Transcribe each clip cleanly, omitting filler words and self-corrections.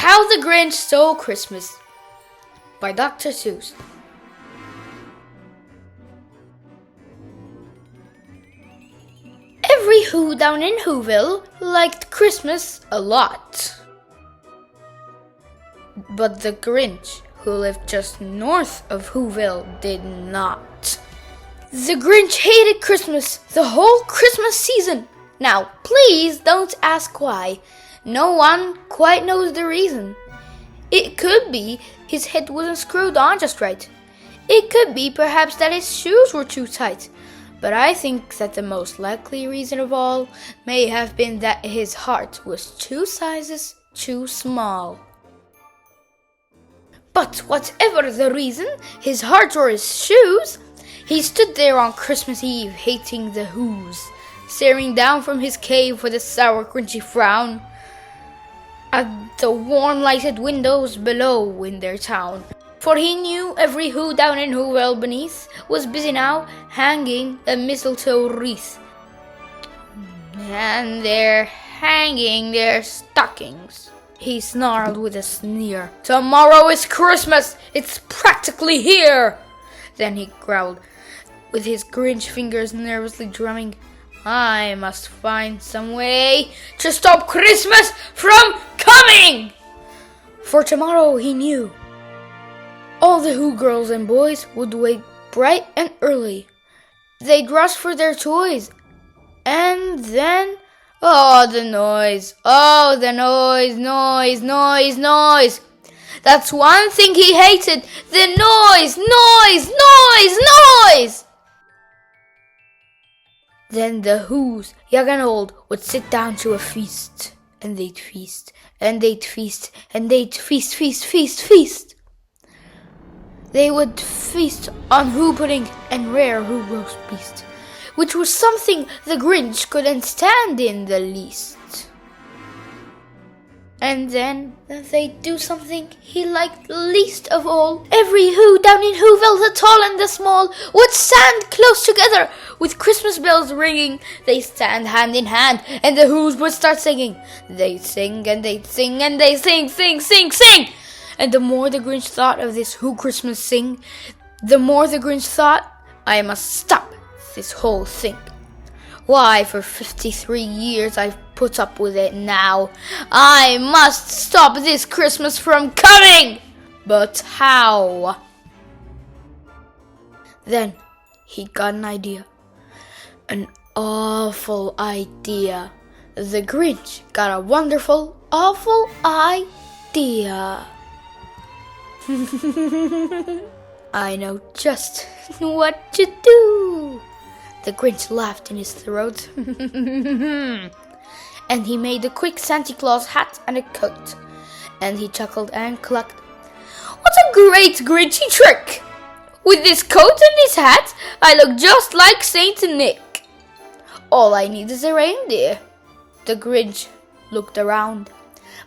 How the Grinch Stole Christmas by Dr. Seuss. Every Who down in Whoville liked Christmas a lot. But the Grinch, who lived just north of Whoville, did not. The Grinch hated Christmas the whole Christmas season. Now, please don't ask why. No one quite knows the reason. It could be his head wasn't screwed on just right. It could be perhaps that his shoes were too tight. But I think that the most likely reason of all may have been that his heart was 2 sizes too small. But whatever the reason, his heart or his shoes, he stood there on Christmas Eve hating the Whos, staring down from his cave with a sour, grinchy frown at the warm lighted windows below in their town. For he knew every Who down in Whoville beneath was busy now hanging a mistletoe wreath. And they're hanging their stockings. He snarled with a sneer. Tomorrow is Christmas! It's practically here! Then he growled, with his Grinch fingers nervously drumming, I must find some way to stop Christmas from coming! For tomorrow, he knew, all the Who girls and boys would wake bright and early. They'd rush for their toys. And then, oh, the noise. Oh, the noise, noise, noise, noise. That's one thing he hated. The noise, noise, noise, noise. Then the Whos, young and old, would sit down to a feast. And they'd feast, and they'd feast, and they'd feast, feast, feast, feast. They would feast on Who pudding and rare Who roast beast, which was something the Grinch couldn't stand in the least. And then they'd do something he liked least of all. Every Who down in Whoville, the tall and the small, would stand close together with Christmas bells ringing. They'd stand hand in hand and the Whos would start singing. They'd sing and they'd sing and they'd sing, sing, sing, sing. And the more the Grinch thought of this Who Christmas sing, the more the Grinch thought, I must stop this whole thing. Why, for 53 years I've put up with it now. I must stop this Christmas from coming! But how? Then he got an idea. An awful idea. The Grinch got a wonderful, awful idea. I know just what to do. The Grinch laughed in his throat. And he made a quick Santa Claus hat and a coat. And he chuckled and clucked. What a great Grinchy trick! With this coat and this hat, I look just like Saint Nick. All I need is a reindeer. The Grinch looked around.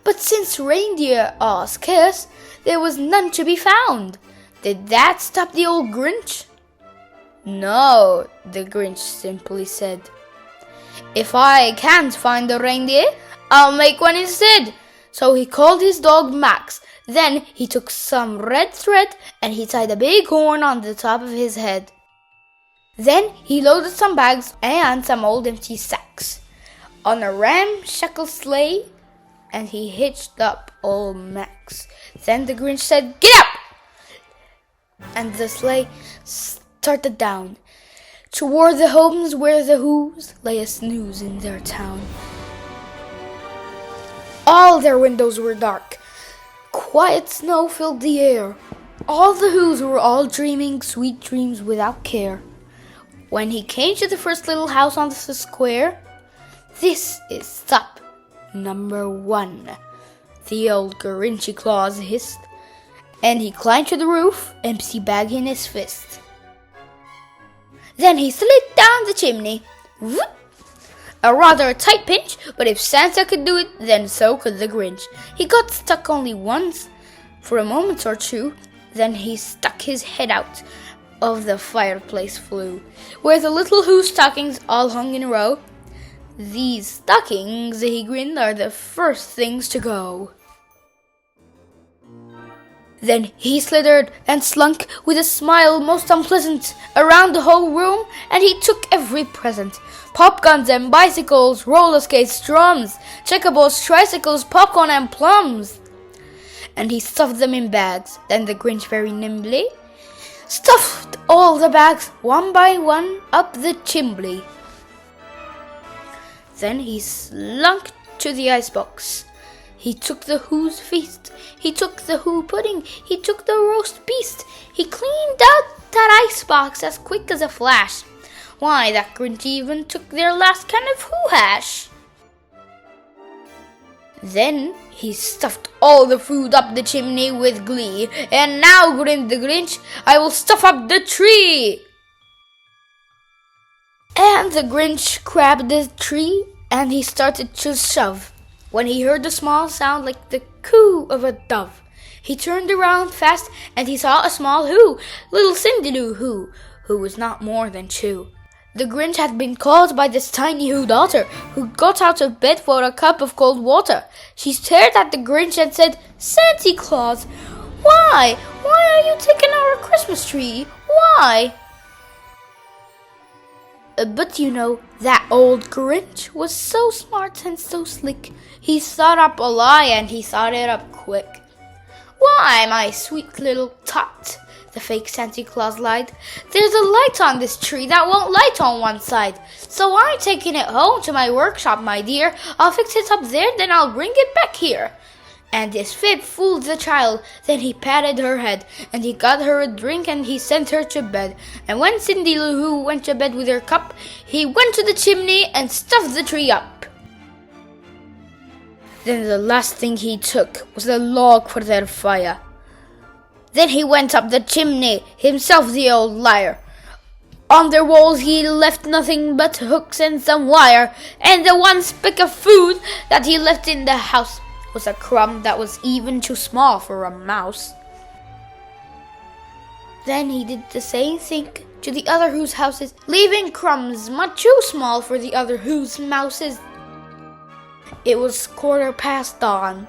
But since reindeer are scarce, there was none to be found. Did that stop the old Grinch? No, the Grinch simply said. If I can't find a reindeer, I'll make one instead. So he called his dog Max. Then he took some red thread and he tied a big horn on the top of his head. Then he loaded some bags and some old empty sacks on a ramshackle sleigh, and he hitched up old Max. Then the Grinch said, Get up! And the sleigh started down toward the homes where the Whos lay a snooze in their town. All their windows were dark. Quiet snow filled the air. All the Whos were all dreaming sweet dreams without care. When he came to the first little house on the square, this is stop number 1, the old Grinchy Claus hissed, and he climbed to the roof, empty bag in his fist. Then he slid down the chimney. Whoop! A rather tight pinch, but if Santa could do it, then so could the Grinch. He got stuck only once, for a moment or two, then he stuck his head out of the fireplace flue, where the little Who stockings all hung in a row. These stockings, he grinned, are the first things to go. Then he slithered and slunk with a smile most unpleasant around the whole room, and he took every present. Pop guns and bicycles, roller skates, drums, checkerboards, tricycles, popcorn and plums. And he stuffed them in bags. Then the Grinch very nimbly stuffed all the bags one by one up the chimney. Then he slunk to the icebox. He took the Who's feast. He took the Who pudding. He took the roast beast. He cleaned out that icebox as quick as a flash. Why, that Grinch even took their last can of Who hash. Then he stuffed all the food up the chimney with glee. And now, grinned the Grinch, I will stuff up the tree. And the Grinch grabbed the tree and he started to shove, when he heard a small sound like the coo of a dove. He turned around fast and he saw a small Who, little Cindy Lou who was not more than 2. The Grinch had been called by this tiny Who daughter, who got out of bed for a cup of cold water. She stared at the Grinch and said, Santa Claus, why are you taking our Christmas tree? Why? But you know, that old Grinch was so smart and so slick. He thought up a lie and he thought it up quick. Why, my sweet little tot, the fake Santa Claus lied, there's a light on this tree that won't light on one side. So I'm taking it home to my workshop, my dear. I'll fix it up there, then I'll bring it back here. And this fib fooled the child. Then he patted her head, and he got her a drink, and he sent her to bed. And when Cindy Lou Who went to bed with her cup, he went to the chimney and stuffed the tree up. Then the last thing he took was the log for their fire. Then he went up the chimney, himself the old liar. On their walls he left nothing but hooks and some wire, and the one speck of food that he left in the house was a crumb that was even too small for a mouse. Then he did the same thing to the other Who's houses, leaving crumbs much too small for the other Who's mouses. It was 1/4 dawn,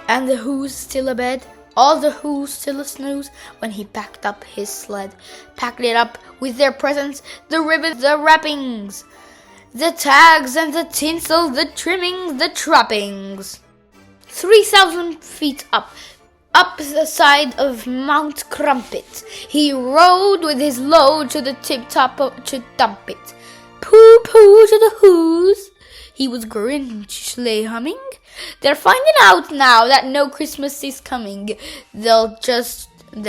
and the Who's still abed, all the Who's still a snooze, when he packed up his sled, packed it up with their presents, the ribbons, the wrappings, the tags and the tinsel, the trimmings, the trappings. 3,000 feet up the side of Mount Crumpet, he rode with his load to the tip-top to dump it. Pooh-pooh to the Who's, he was Grinchly humming. They're finding out now that no Christmas is coming. They're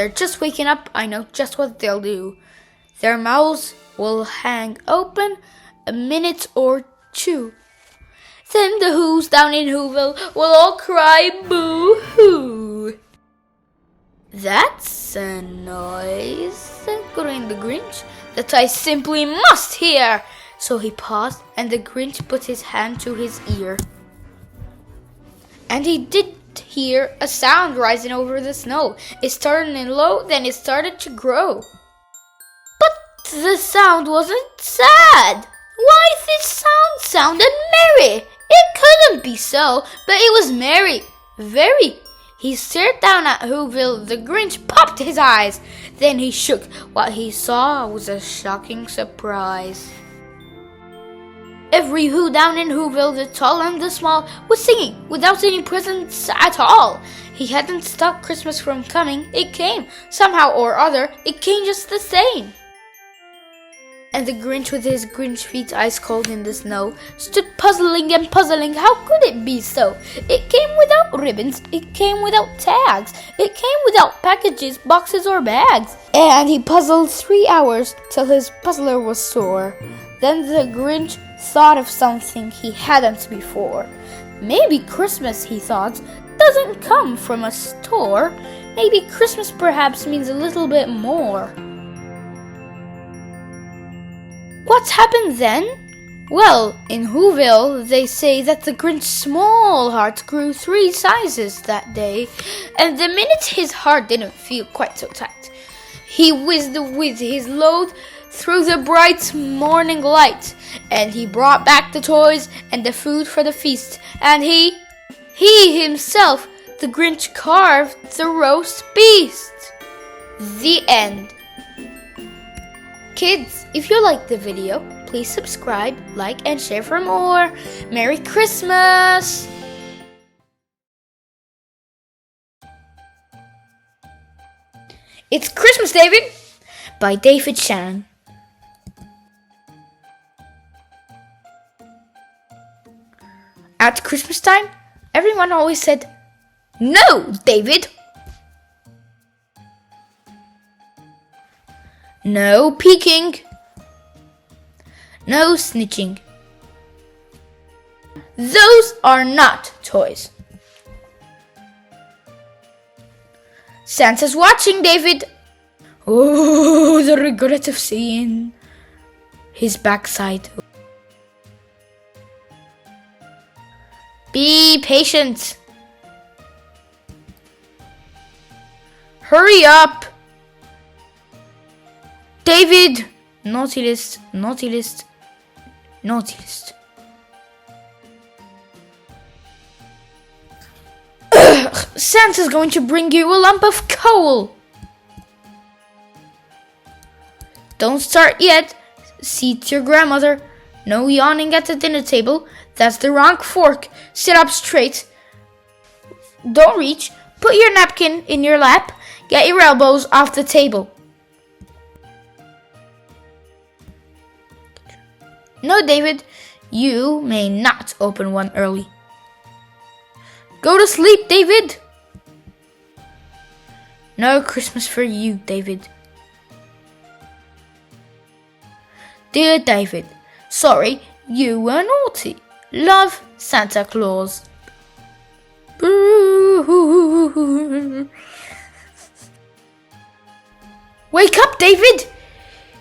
just waking up, I know just what they'll do. Their mouths will hang open a minute or 2. Then the Who's down in Whoville will all cry boo-hoo. That's a noise, grinned the Grinch, that I simply must hear. So he paused, and the Grinch put his hand to his ear. And he did hear a sound rising over the snow. It started in low, then it started to grow. But the sound wasn't sad. Why, this sound sounded merry. It couldn't be so, but it was merry, very. He stared down at Whoville. The Grinch popped his eyes. Then he shook. What he saw was a shocking surprise. Every Who down in Whoville, the tall and the small, was singing without any presents at all. He hadn't stopped Christmas from coming. It came, somehow or other, it came just the same. And the Grinch, with his Grinch feet ice cold in the snow, stood puzzling and puzzling. How could it be so? It came without ribbons, it came without tags, it came without packages, boxes or bags. And he puzzled 3 hours till his puzzler was sore. Then the Grinch thought of something he hadn't before. Maybe Christmas, he thought, doesn't come from a store. Maybe Christmas perhaps means a little bit more. What happened then? Well, in Whoville, they say that the Grinch's small heart grew 3 sizes that day, and the minute his heart didn't feel quite so tight, he whizzed with his load through the bright morning light, and he brought back the toys and the food for the feast, and he himself the Grinch carved the roast beast. The end. Kids, if you liked the video, please subscribe, like, and share for more. Merry Christmas! It's Christmas, David, by David Shannon. At Christmas time, everyone always said, "No, David!" No peeking. No snitching. Those are not toys. Santa's watching, David. Oh, the regret of seeing his backside. Be patient. Hurry up. David! Naughty list, naughty list, naughty list. Ugh, Santa's going to bring you a lump of coal. Don't start yet. Seat your grandmother. No yawning at the dinner table. That's the wrong fork. Sit up straight. Don't reach. Put your napkin in your lap. Get your elbows off the table. No, David, you may not open one early. Go to sleep, David. No Christmas for you, David. Dear David, sorry, you were naughty. Love, Santa Claus. Wake up, David!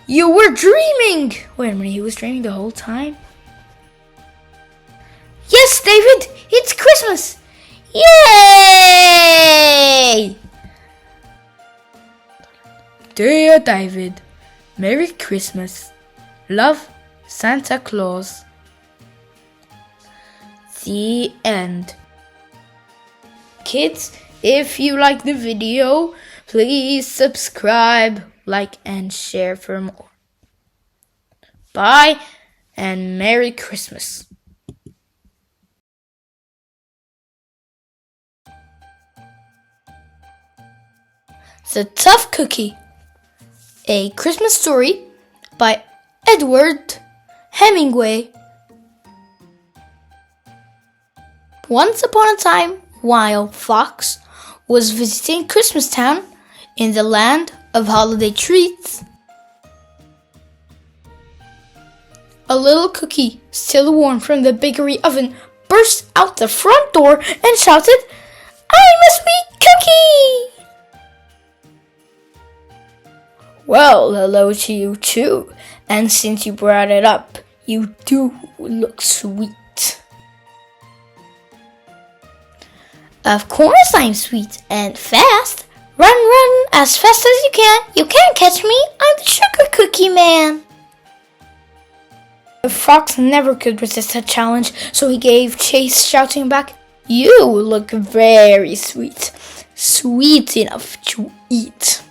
You were dreaming! Wait a minute, he was dreaming the whole time? Yes, David! It's Christmas! Yay! Dear David, Merry Christmas. Love, Santa Claus. The end. Kids, if you like the video, please subscribe, like, and share for more. Bye, and Merry Christmas. The Tough Cookie. A Christmas Story by Edward Hemingway. Once upon a time, while Fox was visiting Christmastown in the land of holiday treats, a little cookie, still warm from the bakery oven, burst out the front door and shouted, "I'm a sweet cookie!" Well, hello to you too, and since you brought it up, you do look sweet. Of course I'm sweet and fast. Run, run as fast as you can. You can't catch me. I'm the sugar cookie man. The fox never could resist a challenge, so he gave chase, shouting back, "You look very sweet. Sweet enough to eat."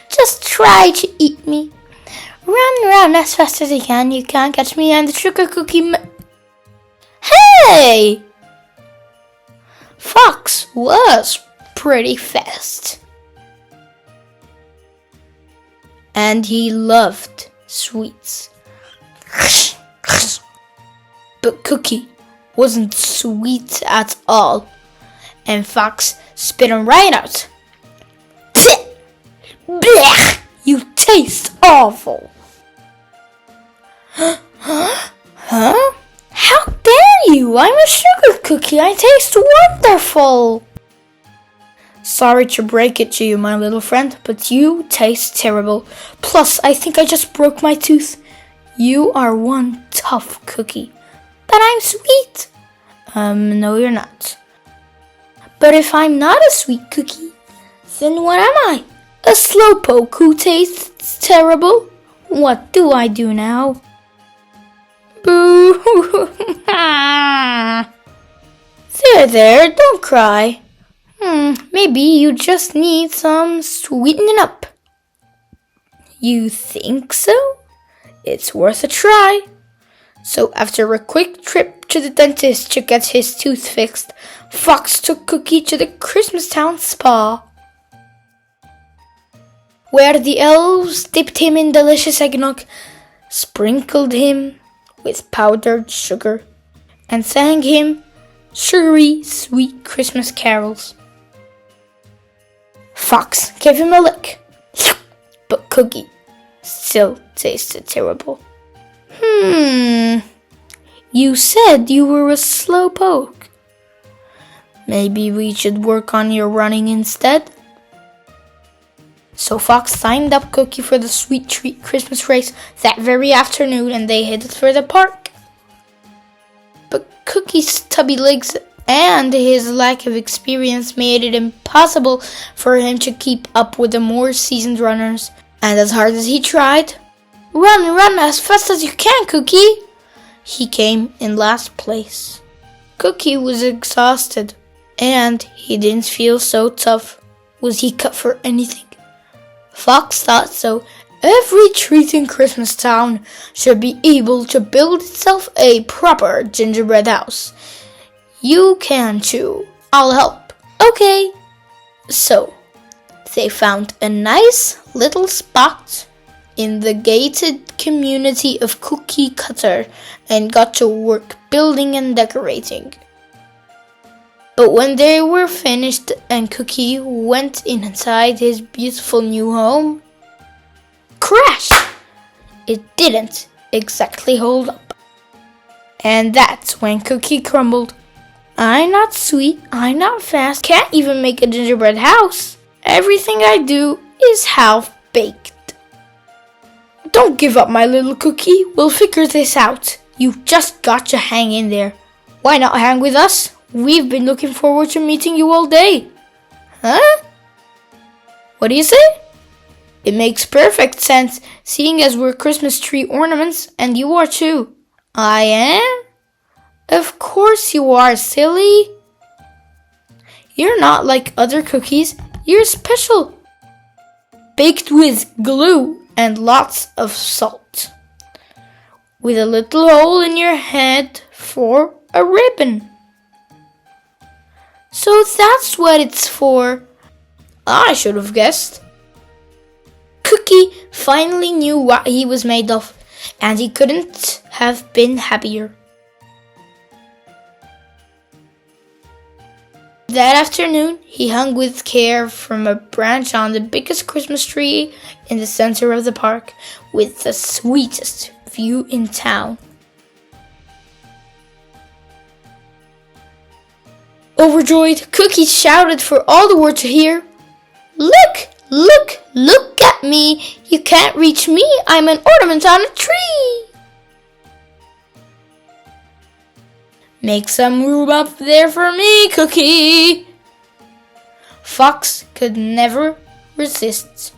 Just try to eat me. Run, run as fast as you can. You can't catch me. I'm the sugar cookie man. Hey! Fox was pretty fast. And he loved sweets. But Cookie wasn't sweet at all. And Fox spit him right out. Blech! You taste awful. Huh? How dare you? I'm a sugar cookie. I taste wonderful. Sorry to break it to you, my little friend, but you taste terrible. Plus, I think I just broke my tooth. You are one tough cookie. But I'm sweet. No, you're not. But if I'm not a sweet cookie, then what am I? A slowpoke who tastes terrible? What do I do now? Boo! There, don't cry. Maybe you just need some sweetening up. You think so? It's worth a try. So after a quick trip to the dentist to get his tooth fixed, Fox took Cookie to the Christmastown spa, where the elves dipped him in delicious eggnog, sprinkled him with powdered sugar, and sang him sugary, sweet Christmas carols. Fox gave him a lick, but Cookie still tasted terrible. You said you were a slowpoke. Maybe we should work on your running instead? So Fox signed up Cookie for the Sweet Treat Christmas race that very afternoon, and they headed for the park. But Cookie's stubby legs and his lack of experience made it impossible for him to keep up with the more seasoned runners. And as hard as he tried, run as fast as you can, Cookie! He came in last place. Cookie was exhausted, and he didn't feel so tough. Was he cut for anything? Fox thought so. Every treat in Christmastown should be able to build itself a proper gingerbread house. You can too. I'll help. Okay. So, they found a nice little spot in the gated community of Cookie Cutter and got to work building and decorating. But when they were finished and Cookie went inside his beautiful new home, crash! It didn't exactly hold up. And that's when Cookie crumbled. I'm not sweet, I'm not fast, can't even make a gingerbread house. Everything I do is half-baked. Don't give up, my little Cookie. We'll figure this out. You've just got to hang in there. Why not hang with us? We've been looking forward to meeting you all day. Huh? What do you say? It makes perfect sense, seeing as we're Christmas tree ornaments, and you are too. I am? Of course you are, silly. You're not like other cookies. You're special. Baked with glue and lots of salt, with a little hole in your head for a ribbon. So that's what it's for. I should have guessed. Cookie finally knew what he was made of, and he couldn't have been happier. That afternoon, he hung with care from a branch on the biggest Christmas tree in the center of the park, with the sweetest view in town. Overjoyed, Cookie shouted for all the world to hear, "Look, look, look at me! You can't reach me, I'm an ornament on a tree!" Make some room up there for me, Cookie! Fox could never resist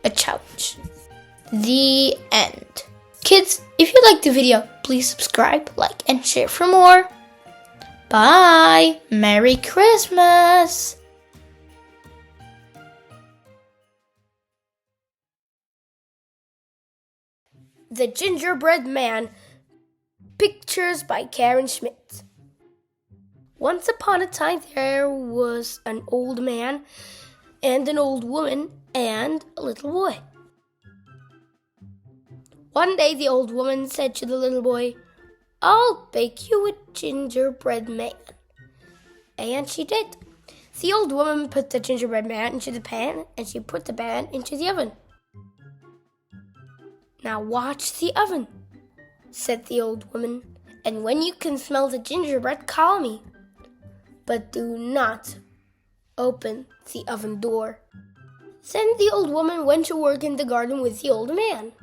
a challenge. The end. Kids, if you liked the video, please subscribe, like, and share for more. Bye! Merry Christmas! The Gingerbread Man. Pictures by Karen Schmidt. Once upon a time there was an old man and an old woman and a little boy. One day the old woman said to the little boy, "I'll bake you a gingerbread man." And she did. The old woman put the gingerbread man into the pan and she put the pan into the oven. "Now watch the oven," said the old woman, "and when you can smell the gingerbread, call me. But do not open the oven door." Then the old woman went to work in the garden with the old man.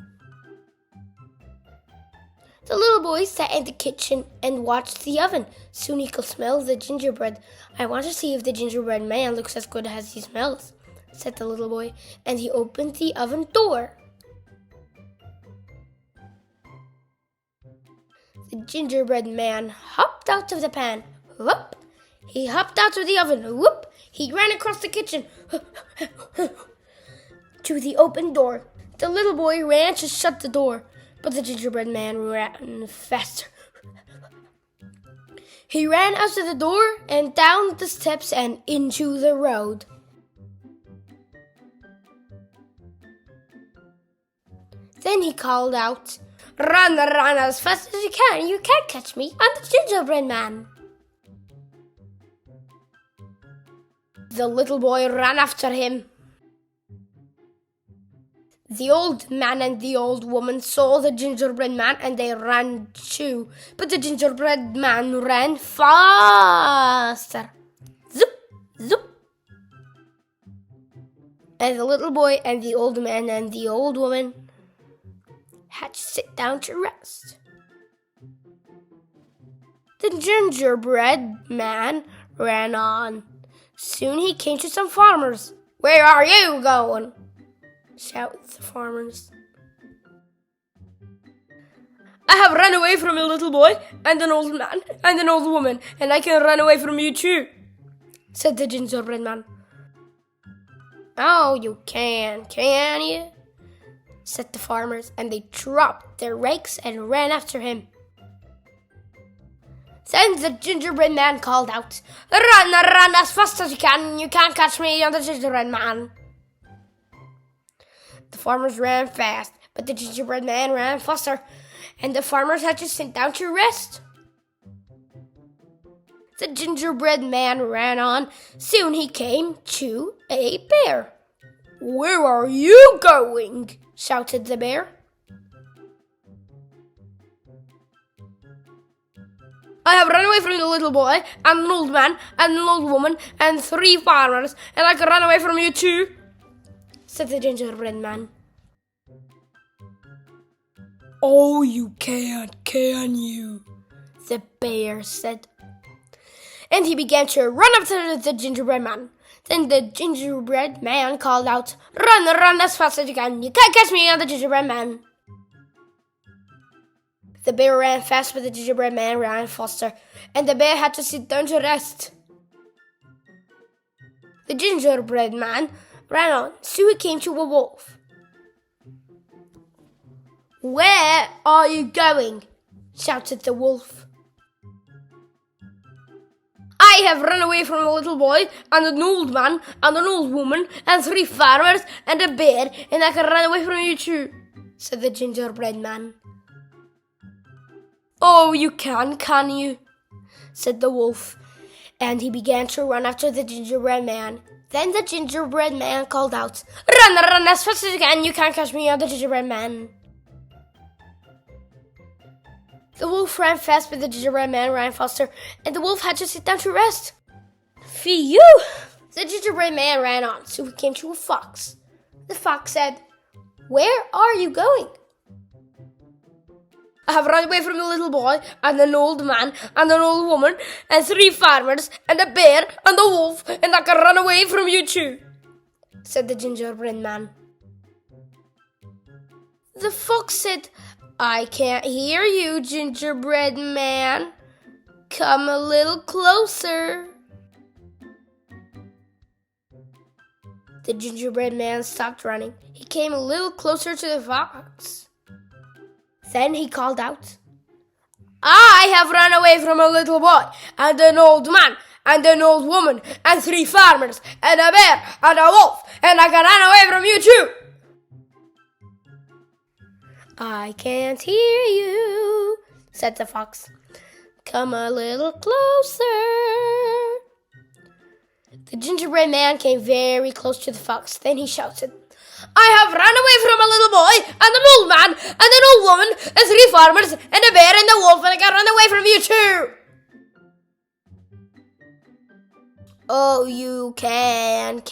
The little boy sat in the kitchen and watched the oven. Soon he could smell the gingerbread. "I want to see if the gingerbread man looks as good as he smells," said the little boy, and he opened the oven door. The gingerbread man hopped out of the pan. Whoop! He hopped out of the oven. Whoop! He ran across the kitchen to the open door. The little boy ran to shut the door, but the gingerbread man ran faster. He ran out of the door and down the steps and into the road. Then he called out, "Run, run as fast as you can. You can't catch me. I'm the gingerbread man." The little boy ran after him. The old man and the old woman saw the gingerbread man and they ran too. But the gingerbread man ran faster. Zoop, zoop. And the little boy and the old man and the old woman had to sit down to rest. The gingerbread man ran on. Soon he came to some farmers. "Where are you going?" shouted the farmers. "I have run away from a little boy and an old man and an old woman, and I can run away from you too," said the gingerbread man. "Oh, you can you?" said the farmers, and they dropped their rakes and ran after him. Then the gingerbread man called out, "Run, run as fast as you can. You can't catch me, I'm the gingerbread man." The farmers ran fast, but the gingerbread man ran faster, and the farmers had to sit down to rest. The gingerbread man ran on. Soon he came to a bear. "Where are you going?" shouted the bear. "I have run away from the little boy, and an old man, and an old woman, and 3 farmers, and I can run away from you too," said the gingerbread man. "Oh, you can't, can you?" the bear said. And he began to run after the gingerbread man. Then the gingerbread man called out, "Run, run as fast as you can. You can't catch me, I'm the gingerbread man." The bear ran fast, but the gingerbread man ran faster, and the bear had to sit down to rest. The gingerbread man ran on, so he came to a wolf. "Where are you going?" shouted the wolf. "I have run away from a little boy, and an old man, and an old woman, and 3 farmers, and a bear, and I can run away from you too," said the gingerbread man. "Oh, you can you?" said the wolf, and he began to run after the gingerbread man. Then the gingerbread man called out, "Run, run as fast as you can. You can't catch me, I'm the gingerbread man." The wolf ran fast, but the gingerbread man ran faster, and the wolf had to sit down to rest. Phew! The gingerbread man ran on, so he came to a fox. The fox said, "Where are you going?" "I have run away from a little boy, and an old man, and an old woman, and 3 farmers, and a bear, and a wolf, and I can run away from you too," said the gingerbread man. The fox said, "I can't hear you, gingerbread man. Come a little closer." The gingerbread man stopped running. He came a little closer to the fox. Then he called out, "I have run away from a little boy, and an old man, and an old woman, and 3 farmers, and a bear, and a wolf, and I can run away from you too." "I can't hear you," said the fox. "Come a little closer." The gingerbread man came very close to the fox. Then he shouted, "I have run away from a little boy, and an old man, and an old woman, and 3 farmers, and a bear, and a wolf, and I can run away from you too." "Oh, you can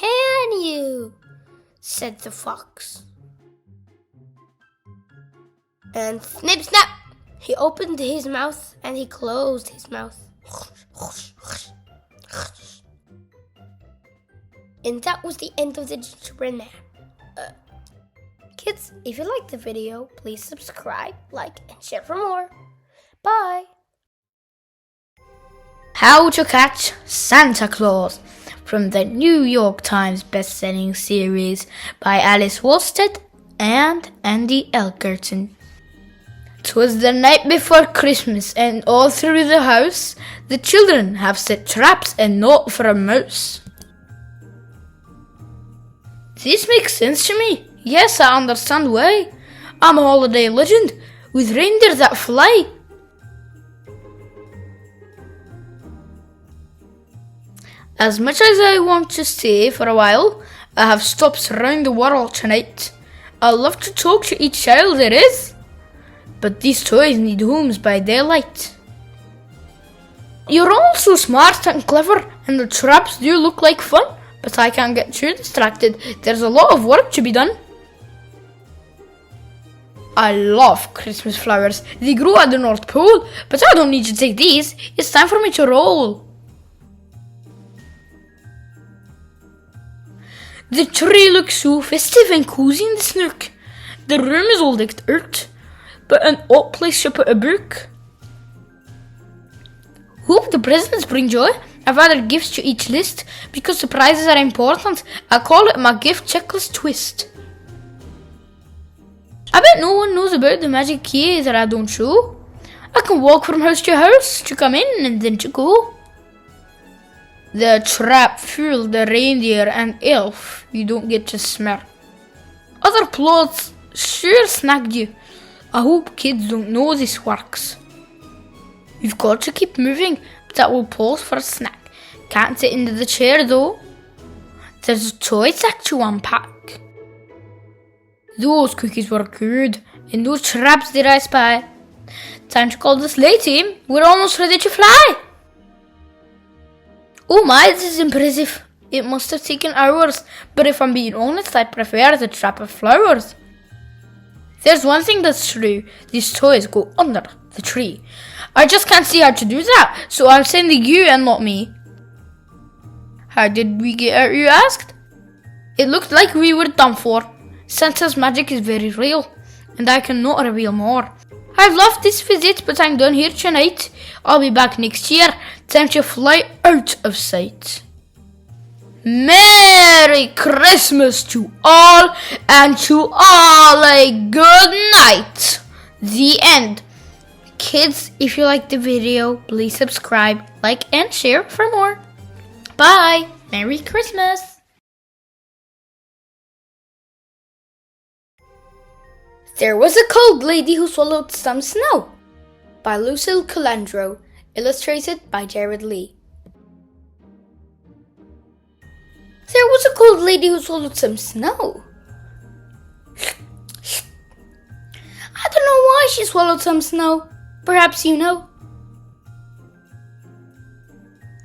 you?" said the fox. And snip, snap, he opened his mouth and he closed his mouth. And that was the end of the gingerbread man. Kids, if you liked the video, please subscribe, like, and share for more. Bye! How to Catch Santa Claus from the New York Times best-selling series by Alice Walstead and Andy Elkerton. 'Twas the night before Christmas, and all through the house the children have set traps and not for a mouse. This makes sense to me. Yes, I understand why. I'm a holiday legend with reindeer that fly. As much as I want to stay for a while, I have stops around the world tonight. I love to talk to each child there is, but these toys need homes by daylight. You're all so smart and clever, and the traps do look like fun, but I can't get too distracted. There's a lot of work to be done. I love Christmas flowers. They grow at the North Pole, but I don't need to take these. It's time for me to roll. The tree looks so festive and cozy in this nook. The room is all decked out, but an odd place to put a book. Hope the presents bring joy. I've added gifts to each list because surprises are important. I call it my gift checklist twist. I bet no one knows about the magic key that I don't show. I can walk from house to house to come in and then to go. The trap fooled the reindeer and elf you don't get to smell. Other plots sure snagged you. I hope kids don't know this works. You've got to keep moving, but I will pause for a snack. Can't sit into the chair though. There's a toy sack to unpack. Those cookies were good, and those traps did I spy. Time to call the sleigh team. We're almost ready to fly. Oh my, this is impressive. It must have taken hours, but if I'm being honest, I prefer the trap of flowers. There's one thing that's true. These toys go under the tree. I just can't see how to do that, so I'm sending you and not me. How did we get out, you asked? It looked like we were done for. Santa's magic is very real, and I cannot reveal more. I've loved this visit, but I'm done here tonight. I'll be back next year. Time to fly out of sight. Merry Christmas to all, and to all a good night. The end. Kids, if you liked the video, please subscribe, like, and share for more. Bye. Merry Christmas. There was a cold lady who swallowed some snow, by Lucille Calandro, illustrated by Jared Lee. There was a cold lady who swallowed some snow. I don't know why she swallowed some snow. Perhaps you know.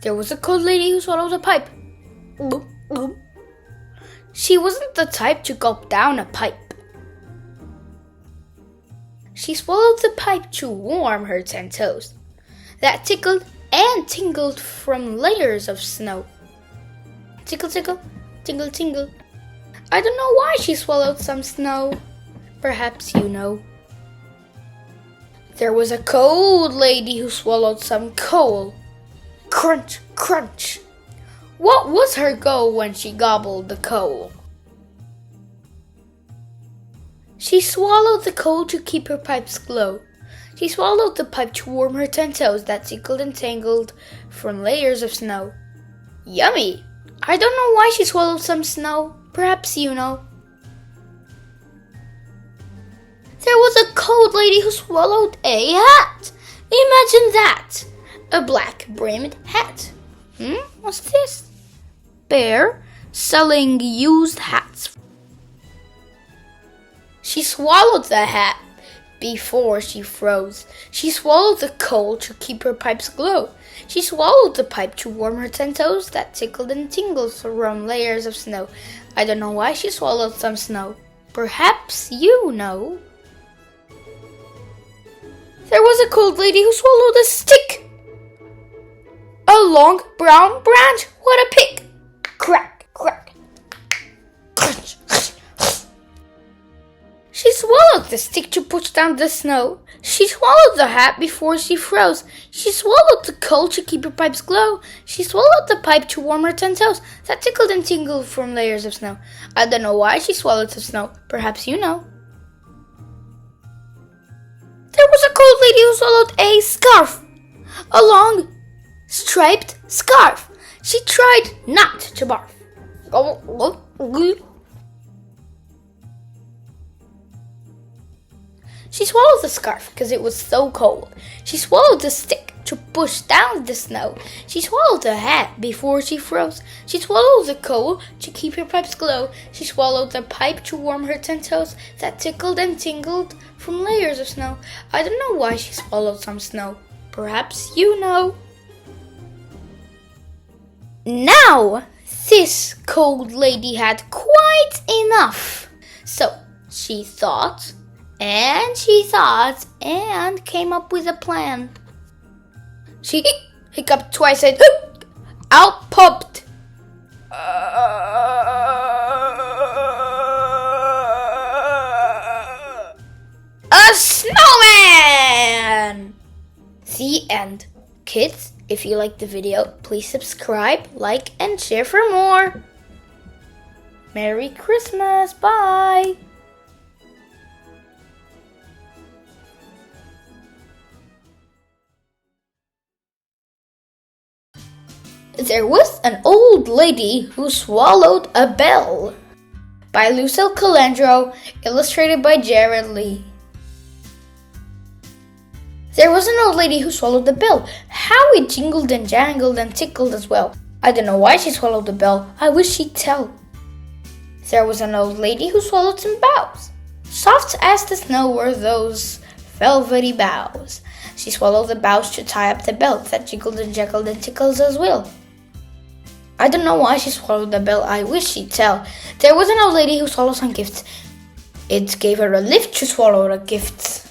There was a cold lady who swallowed a pipe. She wasn't the type to gulp down a pipe. She swallowed the pipe to warm her 10 toes that tickled and tingled from layers of snow. Tickle, tickle, tingle, tingle. I don't know why she swallowed some snow. Perhaps you know. There was a cold lady who swallowed some coal. Crunch, crunch. What was her goal when she gobbled the coal? She swallowed the coal to keep her pipes glow. She swallowed the pipe to warm her 10 toes that tickled and tangled from layers of snow. Yummy! I don't know why she swallowed some snow. Perhaps you know. There was a cold lady who swallowed a hat. Imagine that! A black brimmed hat. What's this? Bear selling used hats. She swallowed the hat before she froze. She swallowed the coal to keep her pipes glow. She swallowed the pipe to warm her 10 toes that tickled and tingled from layers of snow. I don't know why she swallowed some snow. Perhaps you know. There was a cold lady who swallowed a stick. A long brown branch. What a pick! Crack, crack. Crunch. She swallowed the stick to push down the snow. She swallowed the hat before she froze. She swallowed the coal to keep her pipes glow. She swallowed the pipe to warm her 10 toes that tickled and tingled from layers of snow. I don't know why she swallowed the snow. Perhaps you know. There was a cold lady who swallowed a scarf. A long, striped scarf. She tried not to barf. She swallowed the scarf because it was so cold. She swallowed the stick to push down the snow. She swallowed the hat before she froze. She swallowed the coal to keep her pipes glow. She swallowed the pipe to warm her 10 toes that tickled and tingled from layers of snow. I don't know why she swallowed some snow. Perhaps you know. Now, this cold lady had quite enough. So she thought and came up with a plan. She hiccuped twice and out popped a snowman! The end. Kids, if you liked the video, please subscribe, like, and share for more. Merry Christmas. Bye. There was an old lady who swallowed a bell. By Lucille Calandro, illustrated by Jared Lee. There was an old lady who swallowed the bell. How it jingled and jangled and tickled as well. I don't know why she swallowed the bell. I wish she'd tell. There was an old lady who swallowed some boughs. Soft as the snow were those velvety boughs. She swallowed the boughs to tie up the bell that jingled and jangled and tickled as well. I don't know why she swallowed the bell. I wish she'd tell. There was an old lady who swallowed some gifts. It gave her a lift to swallow the gifts.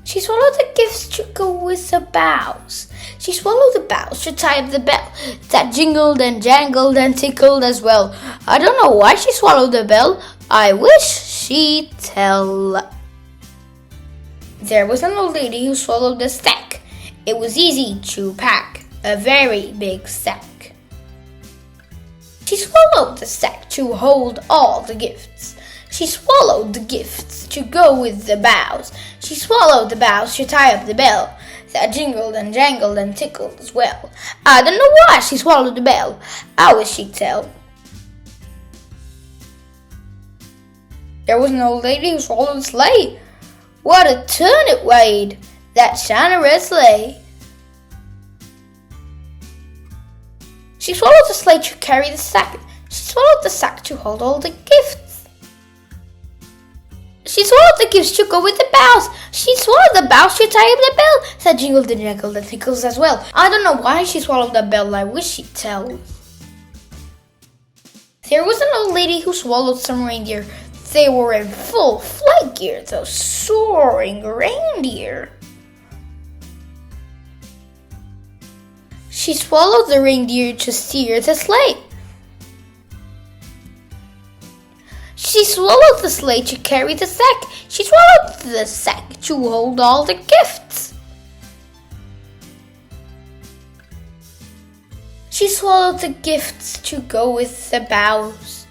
She swallowed the gifts to go with the boughs. She swallowed the boughs to tie up the bell that jingled and jangled and tickled as well. I don't know why she swallowed the bell. I wish she'd tell. There was an old lady who swallowed the sack. It was easy to pack. A very big sack. She swallowed the sack to hold all the gifts. She swallowed the gifts to go with the boughs. She swallowed the boughs to tie up the bell that jingled and jangled and tickled as well. I don't know why she swallowed the bell. I wish she'd tell. There was an old lady who swallowed a sleigh. What a turn it weighed, that shiny red sleigh. She swallowed the sleigh to carry the sack. She swallowed the sack to hold all the gifts. She swallowed the gifts to go with the boughs. She swallowed the boughs to tie up the bell that jingled and jangled and tickles as well. I don't know why she swallowed the bell. I wish she'd tell. There was an old lady who swallowed some reindeer. They were in full flight gear, those soaring reindeer. She swallowed the reindeer to steer the sleigh. She swallowed the sleigh to carry the sack. She swallowed the sack to hold all the gifts. She swallowed the gifts to go with the boughs.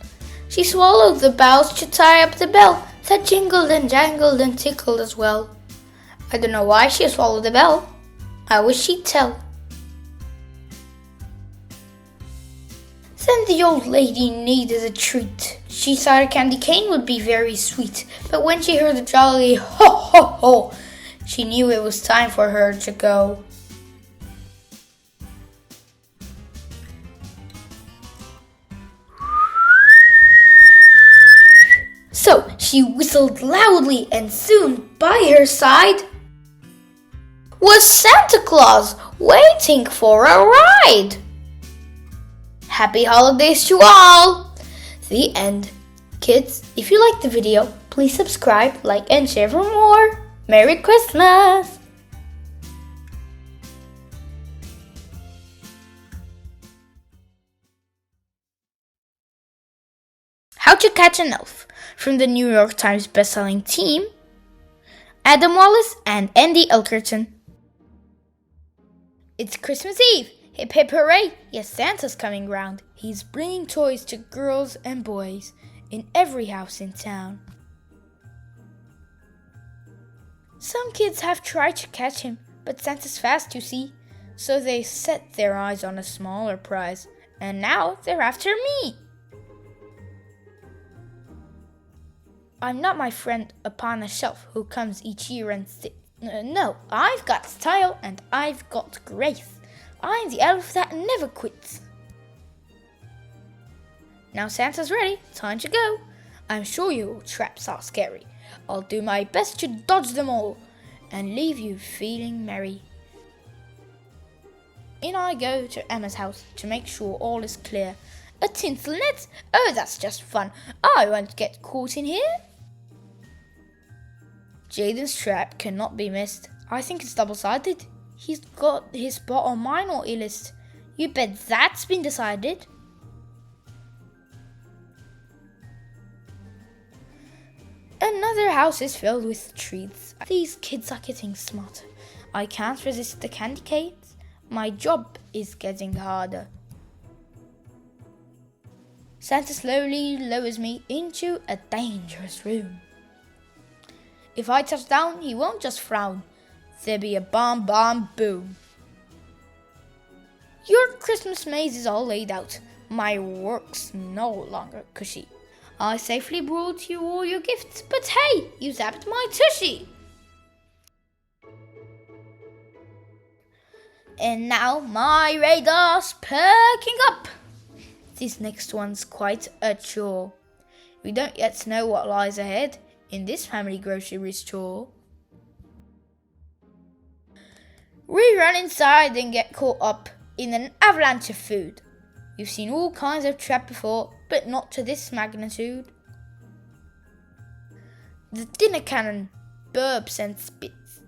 She swallowed the boughs to tie up the bell that jingled and jangled and tickled as well. I don't know why she swallowed the bell. I wish she'd tell. Then the old lady needed a treat. She thought a candy cane would be very sweet, but when she heard the jolly ho ho ho, she knew it was time for her to go. So she whistled loudly, and soon by her side was Santa Claus waiting for a ride. Happy holidays to all! The end. Kids, if you liked the video, please subscribe, like, and share for more. Merry Christmas! How to Catch an Elf from the New York Times bestselling team, Adam Wallace and Andy Elkerton. It's Christmas Eve! Hip hip hooray! Yes, Santa's coming round. He's bringing toys to girls and boys in every house in town. Some kids have tried to catch him, but Santa's fast, you see. So they set their eyes on a smaller prize, and now they're after me. I'm not my friend upon a shelf who comes each year and sits. No, I've got style and I've got grace. I'm the elf that never quits. Now Santa's ready, time to go. I'm sure your traps are scary. I'll do my best to dodge them all and leave you feeling merry. In I go to Emma's house to make sure all is clear. A tinsel net? Oh, that's just fun. I won't get caught in here. Jaden's trap cannot be missed. I think it's double-sided. He's got his spot on my naughty list. You bet that's been decided. Another house is filled with treats. These kids are getting smarter. I can't resist the candy canes. My job is getting harder. Santa slowly lowers me into a dangerous room. If I touch down, he won't just frown. There'll be a bomb, bomb, boom. Your Christmas maze is all laid out. My work's no longer cushy. I safely brought you all your gifts, but hey, you zapped my tushy. And now my radar's perking up. This next one's quite a chore. We don't yet know what lies ahead in this family grocery store. We run inside and get caught up in an avalanche of food. We've seen all kinds of trap before, but not to this magnitude. The dinner cannon burps and spits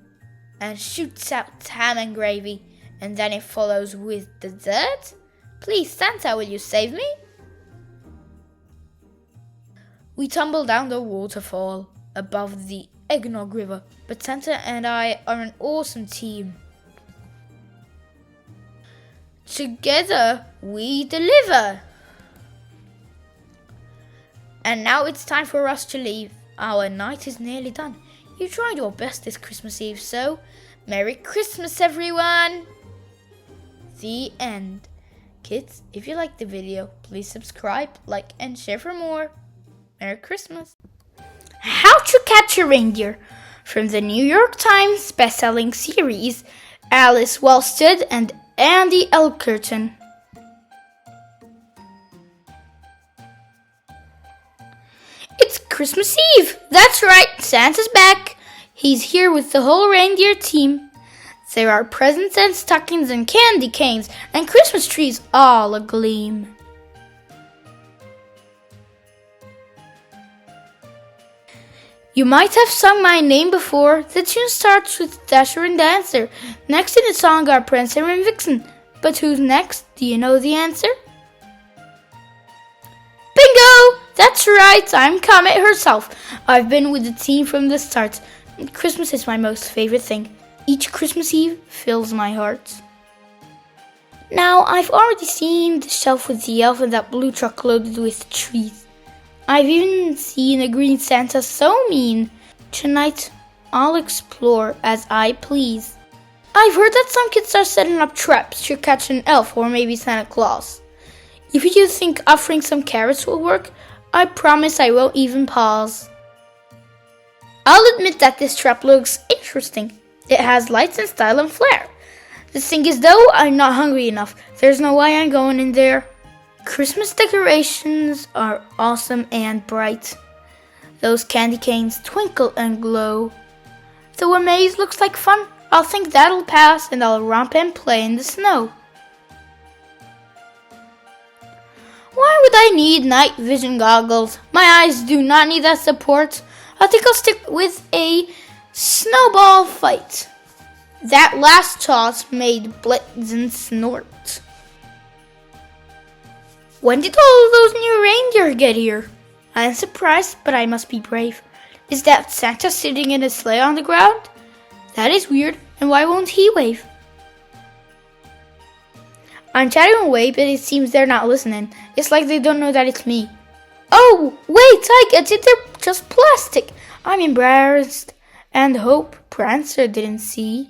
and shoots out ham and gravy, and then it follows with dessert. Please, Santa, will you save me? We tumble down the waterfall above the eggnog river, but Santa and I are an awesome team. Together we deliver. And now it's time for us to leave. Our night is nearly done. You tried your best this Christmas Eve, so Merry Christmas, everyone! The end. Kids, if you liked the video, please subscribe, like, and share for more. Merry Christmas. How to Catch a Reindeer, from the New York Times bestselling series, Alice Walstead and Andy Elkerton. It's Christmas Eve! That's right, Santa's back! He's here with the whole reindeer team. There are presents and stockings and candy canes and Christmas trees all agleam. You might have sung my name before. The tune starts with Dasher and Dancer. Next in the song are Prancer and Vixen. But who's next? Do you know the answer? Bingo! That's right, I'm Comet herself. I've been with the team from the start. Christmas is my most favorite thing. Each Christmas Eve fills my heart. Now, I've already seen the shelf with the elf and that blue truck loaded with trees. I've even seen a green Santa so mean. Tonight, I'll explore as I please. I've heard that some kids are setting up traps to catch an elf or maybe Santa Claus. If you think offering some carrots will work, I promise I won't even pause. I'll admit that this trap looks interesting. It has lights and style and flair. The thing is though, I'm not hungry enough. There's no way I'm going in there. Christmas decorations are awesome and bright. Those candy canes twinkle and glow. Though a maze looks like fun, I'll think that'll pass and I'll romp and play in the snow. Why would I need night vision goggles? My eyes do not need that support. I think I'll stick with a snowball fight. That last toss made Blitzen snort. When did all those new reindeer get here? I am surprised, but I must be brave. Is that Santa sitting in a sleigh on the ground? That is weird, and why won't he wave? I'm chatting away, but it seems they're not listening. It's like they don't know that it's me. Oh, wait, I get it, they're just plastic. I'm embarrassed, and hope Prancer didn't see.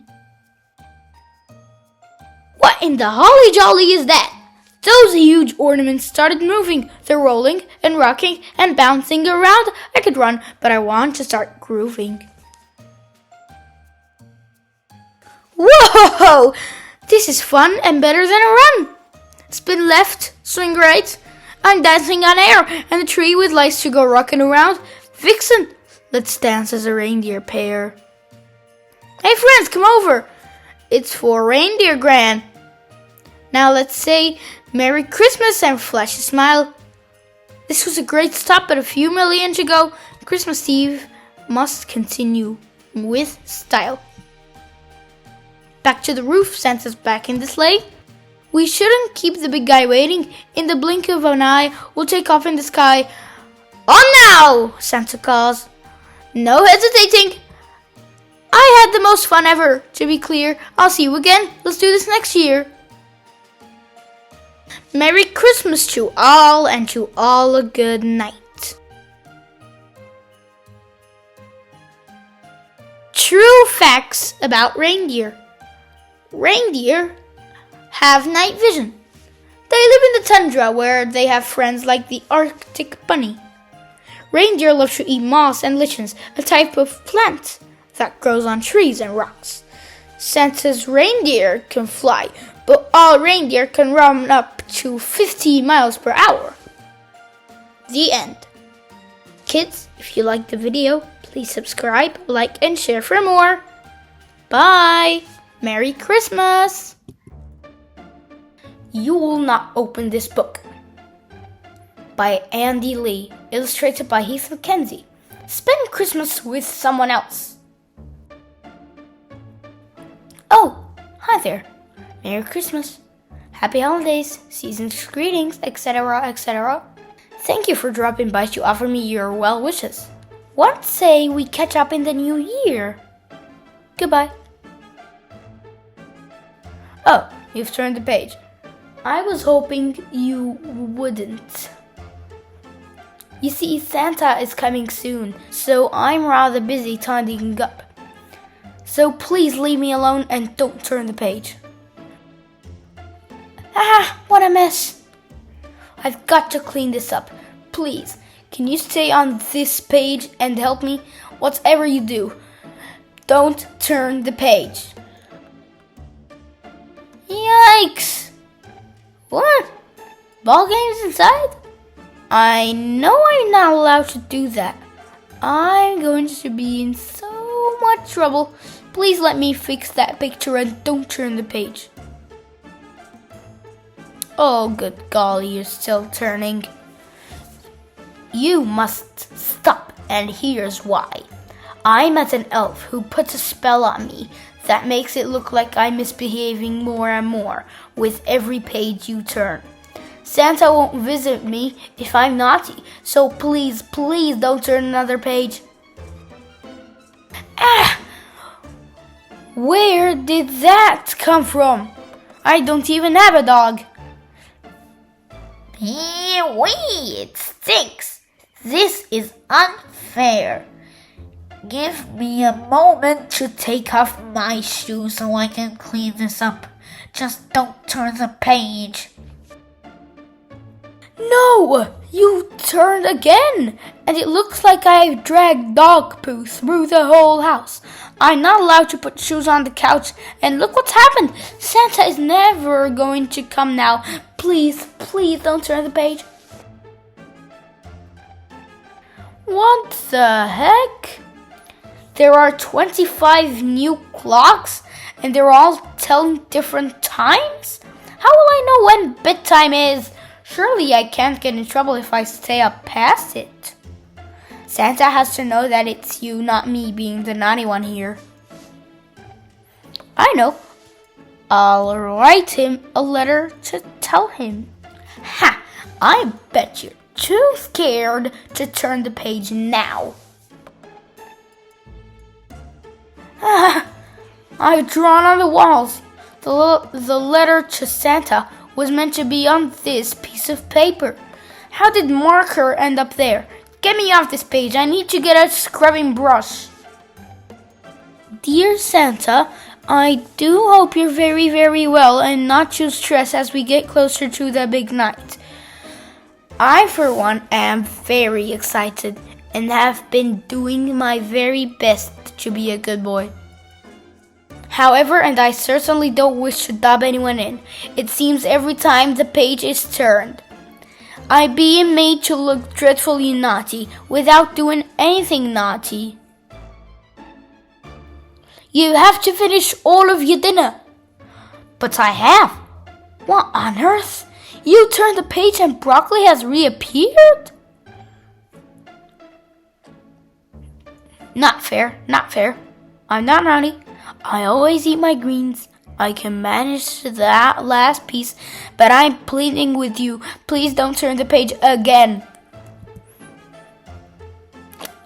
What in the holly jolly is that? Those huge ornaments started moving. They're rolling and rocking and bouncing around. I could run, but I want to start grooving. Whoa! This is fun and better than a run. Spin left, swing right. I'm dancing on air, and the tree with lights to go rocking around. Vixen, let's dance as a reindeer pair. Hey friends, come over. It's for Reindeer Gran. Now let's say Merry Christmas and flash a smile. This was a great stop, but a few million ago, Christmas Eve must continue with style. Back to the roof, Santa's back in the sleigh. We shouldn't keep the big guy waiting. In the blink of an eye, we'll take off in the sky. On now, Santa calls. No hesitating. I had the most fun ever. To be clear, I'll see you again. Let's do this next year. Merry Christmas to all, and to all a good night. True facts about reindeer. Reindeer have night vision. They live in the tundra where they have friends like the Arctic bunny. Reindeer love to eat moss and lichens, a type of plant that grows on trees and rocks. Santa's reindeer can fly, but all reindeer can run up to 50 miles per hour. The end. Kids, if you liked the video, please subscribe, like, and share for more. Bye! Merry Christmas! You Will Not Open This Book by Andy Lee, illustrated by Heath McKenzie. Spend Christmas with someone else. Oh, hi there. Merry Christmas. Happy holidays, season's greetings, etc., etc. Thank you for dropping by to offer me your well wishes. What say we catch up in the new year? Goodbye. Oh, you've turned the page. I was hoping you wouldn't. You see, Santa is coming soon, so I'm rather busy tidying up. So please leave me alone and don't turn the page. Ah, what a mess. I've got to clean this up. Please, can you stay on this page and help me? Whatever you do, don't turn the page. Yikes! What? Ball games inside? I know I'm not allowed to do that. I'm going to be in so much trouble. Please let me fix that picture and don't turn the page. Oh, good golly, you're still turning. You must stop, and here's why. I met an elf who puts a spell on me that makes it look like I'm misbehaving more and more with every page you turn. Santa won't visit me if I'm naughty, so please, please don't turn another page. Ah! Where did that come from? I don't even have a dog. Wee, it stinks. This is unfair. Give me a moment to take off my shoes so I can clean this up. Just don't turn the page. No! You turned again! And it looks like I've dragged dog poo through the whole house. I'm not allowed to put shoes on the couch, and look what's happened! Santa is never going to come now. Please, please don't turn the page. What the heck? There are 25 new clocks, and they're all telling different times? How will I know when bedtime is? Surely I can't get in trouble if I stay up past it. Santa has to know that it's you, not me, being the naughty one here. I know. I'll write him a letter to tell him. Ha! I bet you too scared to turn the page now. I've drawn on the walls. The letter to Santa was meant to be on this piece of paper. How did marker end up there? Get me off this page. I need to get a scrubbing brush. Dear Santa, I do hope you're very, very well and not too stressed as we get closer to the big night. I, for one, am very excited and have been doing my very best to be a good boy. However, and I certainly don't wish to dub anyone in, it seems every time the page is turned, I'm being made to look dreadfully naughty without doing anything naughty. You have to finish all of your dinner. But I have. What on earth? You turned the page and broccoli has reappeared? Not fair, not fair. I'm not naughty. I always eat my greens. I can manage that last piece, but I'm pleading with you. Please don't turn the page again.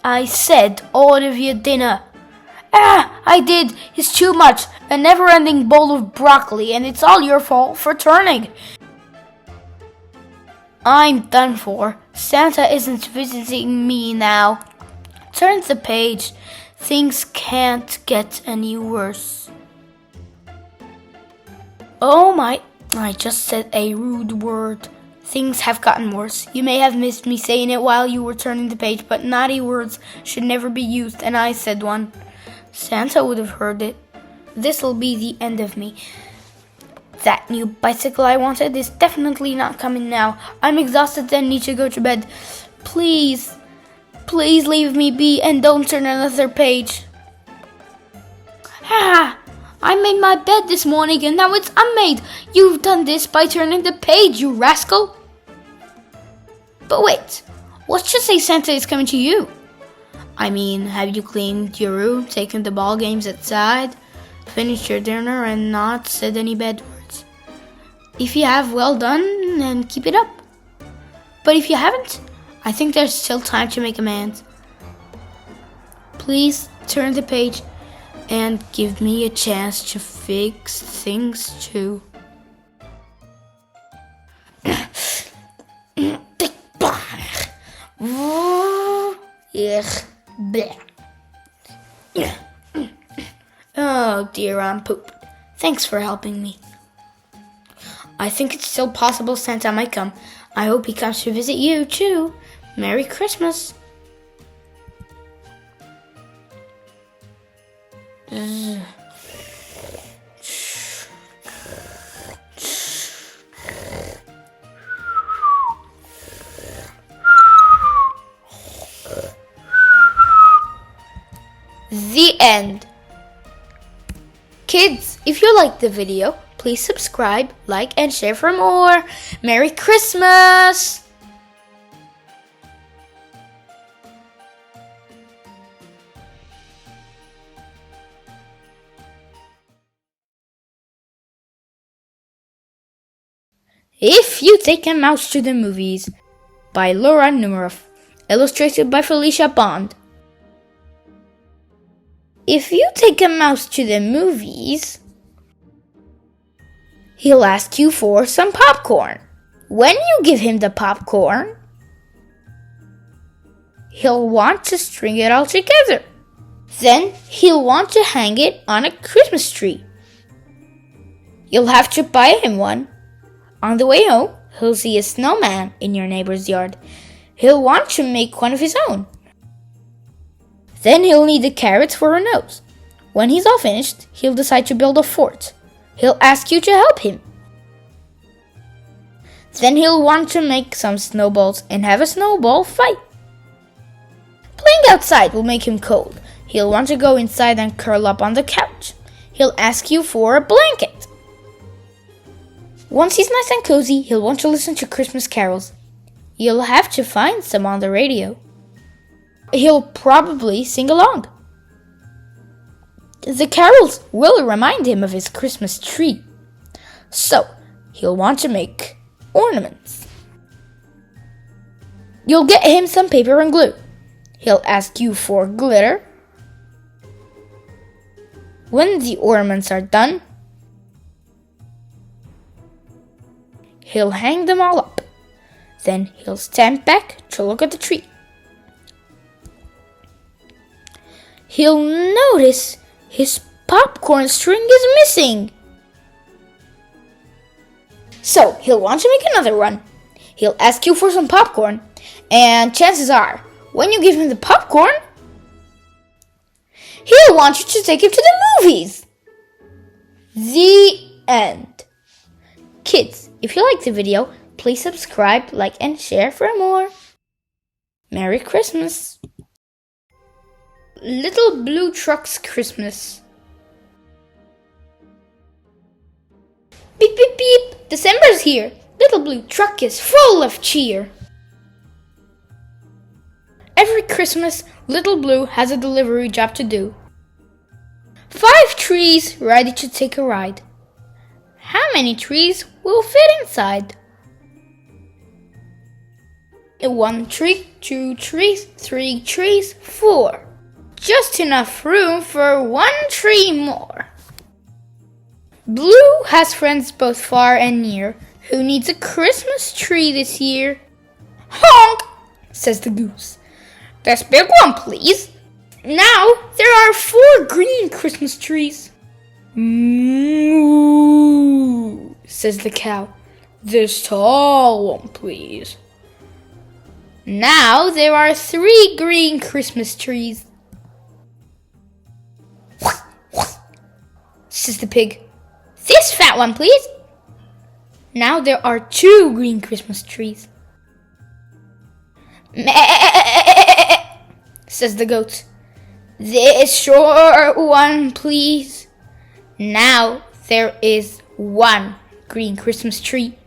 I said all of your dinner. I did. It's too much. A never-ending bowl of broccoli, and it's all your fault for turning. I'm done for. Santa isn't visiting me now. Turn the page. Things can't get any worse. Oh my, I just said a rude word. Things have gotten worse. You may have missed me saying it while you were turning the page, but naughty words should never be used, and I said one. Santa would have heard it. This'll be the end of me. That new bicycle I wanted is definitely not coming now. I'm exhausted and need to go to bed. Please leave me be and don't turn another page. I made my bed this morning and now it's unmade. You've done this by turning the page, you rascal. But wait, what's to say Santa is coming to you? I mean, have you cleaned your room, taken the ball games outside, finished your dinner, and not said any bad words? If you have, well done, and keep it up. But if you haven't, I think there's still time to make amends. Please turn the page and give me a chance to fix things too. Oh dear, I'm pooped. Thanks for helping me. I think it's still possible Santa might come. I hope he comes to visit you too. Merry Christmas. The end. Kids, if you liked the video, please subscribe, like, and share for more. Merry Christmas! If You Take a Mouse to the Movies by Laura Numeroff, illustrated by Felicia Bond. If you take a mouse to the movies, he'll ask you for some popcorn. When you give him the popcorn, he'll want to string it all together. Then he'll want to hang it on a Christmas tree. You'll have to buy him one. On the way home, he'll see a snowman in your neighbor's yard. He'll want to make one of his own. Then he'll need the carrots for a nose. When he's all finished, he'll decide to build a fort. He'll ask you to help him. Then he'll want to make some snowballs and have a snowball fight. Playing outside will make him cold. He'll want to go inside and curl up on the couch. He'll ask you for a blanket. Once he's nice and cozy, he'll want to listen to Christmas carols. You'll have to find some on the radio. He'll probably sing along. The carols will remind him of his Christmas tree. So, he'll want to make ornaments. You'll get him some paper and glue. He'll ask you for glitter. When the ornaments are done, he'll hang them all up. Then he'll stand back to look at the tree. He'll notice his popcorn string is missing. So he'll want to make another one. He'll ask you for some popcorn, and chances are, when you give him the popcorn, he'll want you to take him to the movies. The end. Kids, if you liked the video, please subscribe, like, and share for more. Merry Christmas. Little Blue Truck's Christmas. Beep, beep, beep. December's here. Little Blue Truck is full of cheer. Every Christmas, Little Blue has a delivery job to do. 5 trees ready to take a ride. How many trees will fit inside? 1 tree, 2 trees, 3 trees, 4. Just enough room for 1 tree more. Blue has friends both far and near. Who needs a Christmas tree this year? Honk, says the goose. This big one, please. Now there are 4 green Christmas trees. Moo, says the cow. This tall one, please. Now there are 3 green Christmas trees. Says the pig. This fat one, please. Now there are 2 green Christmas trees. Meh, says the goat. This short one, please. Now there is 1 green Christmas tree.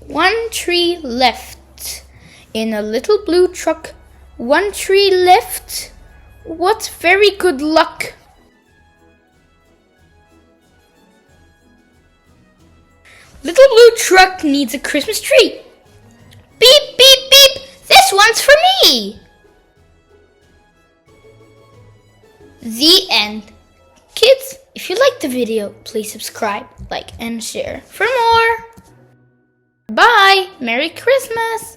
1 tree left in a little blue truck. 1 tree left. What very good luck. Little Blue Truck needs a Christmas tree. Beep, beep, beep. This one's for me. The end. Kids, if you liked the video, please subscribe, like, and share for more. Bye. Merry Christmas.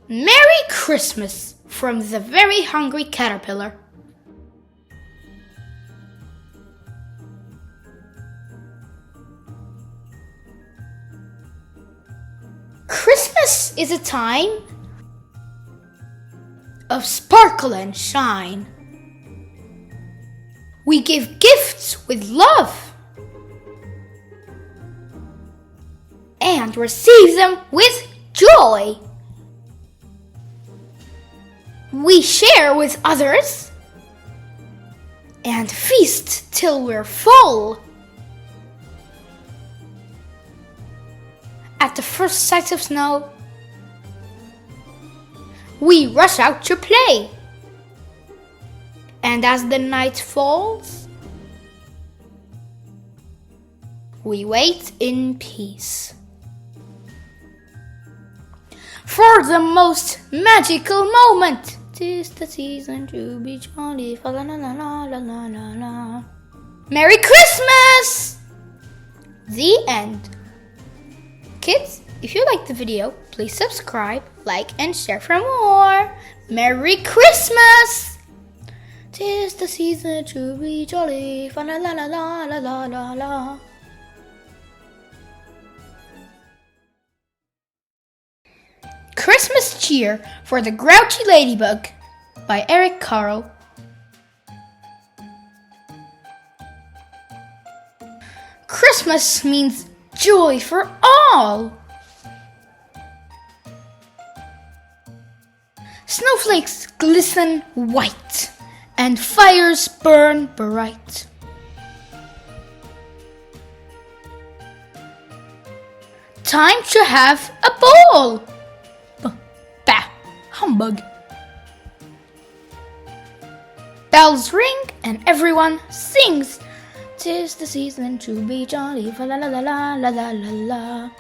Merry Christmas from the Very Hungry Caterpillar. Christmas is a time of sparkle and shine. We give gifts with love and receive them with joy. We share with others and feast till we're full. At the first sight of snow, we rush out to play. And as the night falls, we wait in peace for the most magical moment. 'Tis the season to be jolly. La la la la la la la la. Merry Christmas! The end. Kids, if you liked the video, please subscribe, like, and share for more. Merry Christmas! 'Tis the season to be jolly. La la la la la la la la. Christmas Cheer for the Grouchy Ladybug by Eric Carle. Christmas means joy for all. Snowflakes glisten white and fires burn bright. Time to have a ball. Bah, humbug. Bells ring and everyone sings. 'Tis the season to be jolly, fa la la la la la la la la.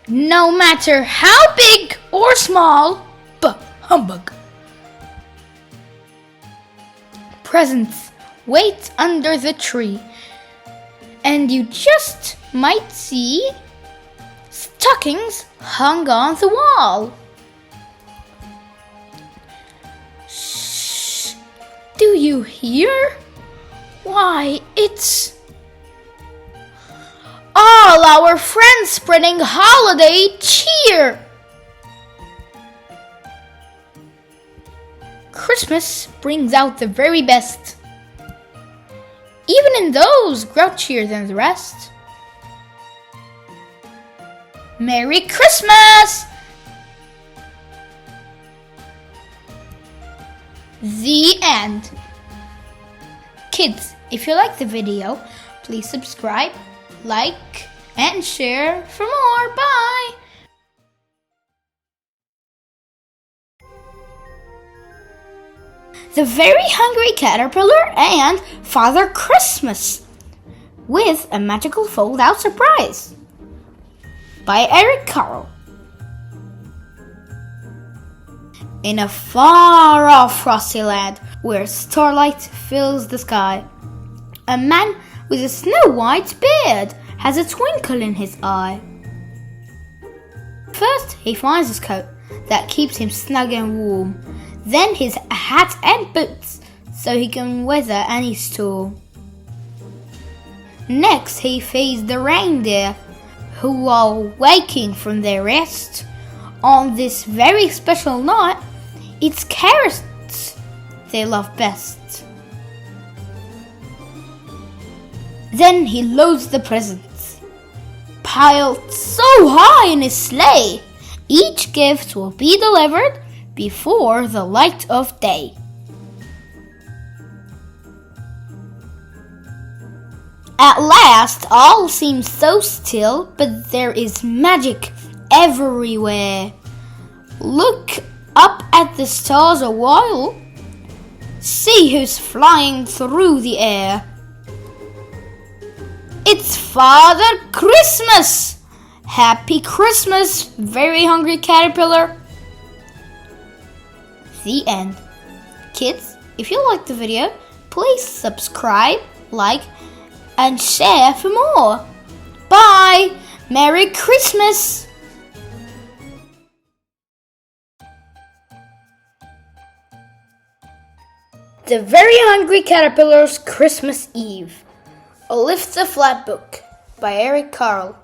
No matter how big or small, bah humbug. Presents wait under the tree, and you just might see stockings hung on the wall. Shh! Do you hear? Why, it's all our friends spreading holiday cheer. Christmas brings out the very best, even in those grouchier than the rest. Merry Christmas! The end. Kids, if you like the video, please subscribe, like, and share for more. Bye! The Very Hungry Caterpillar and Father Christmas with a Magical Fold-Out Surprise by Eric Carle. In a far-off frosty land where starlight fills the sky, a man with a snow-white beard has a twinkle in his eye. First, he finds his coat that keeps him snug and warm, then his hat and boots so he can weather any storm. Next, he feeds the reindeer who are waking from their rest. On this very special night, it's carrots they love best. Then he loads the presents, piled so high in his sleigh, each gift will be delivered before the light of day. At last, all seems so still, but there is magic everywhere. Look up at the stars a while. See who's flying through the air. It's Father Christmas! Happy Christmas, Very Hungry Caterpillar. The end. Kids, if you liked the video, please subscribe, like, and share for more. Bye! Merry Christmas! The Very Hungry Caterpillar's Christmas Eve. A Lift the Flap Book by Eric Carle.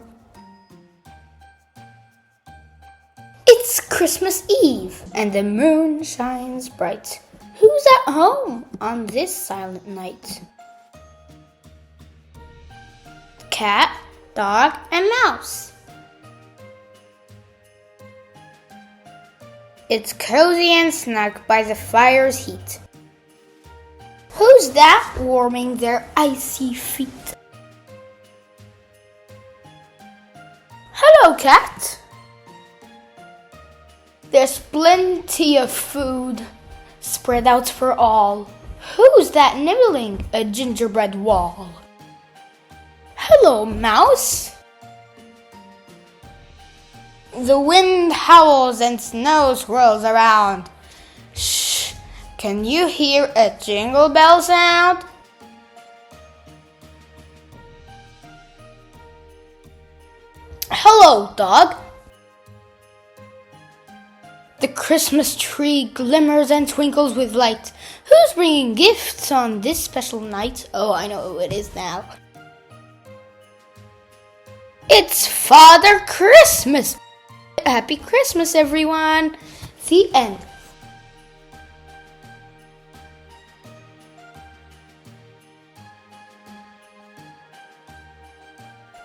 It's Christmas Eve and the moon shines bright. Who's at home on this silent night? Cat, dog, and mouse. It's cozy and snug by the fire's heat. Who's that warming their icy feet? Hello, cat. There's plenty of food spread out for all. Who's that nibbling a gingerbread wall? Hello, mouse. The wind howls and snow swirls around. Shh, can you hear a jingle bell sound? Hello, dog. The Christmas tree glimmers and twinkles with light. Who's bringing gifts on this special night? Oh, I know who it is now. It's Father Christmas. Happy Christmas, everyone. The end.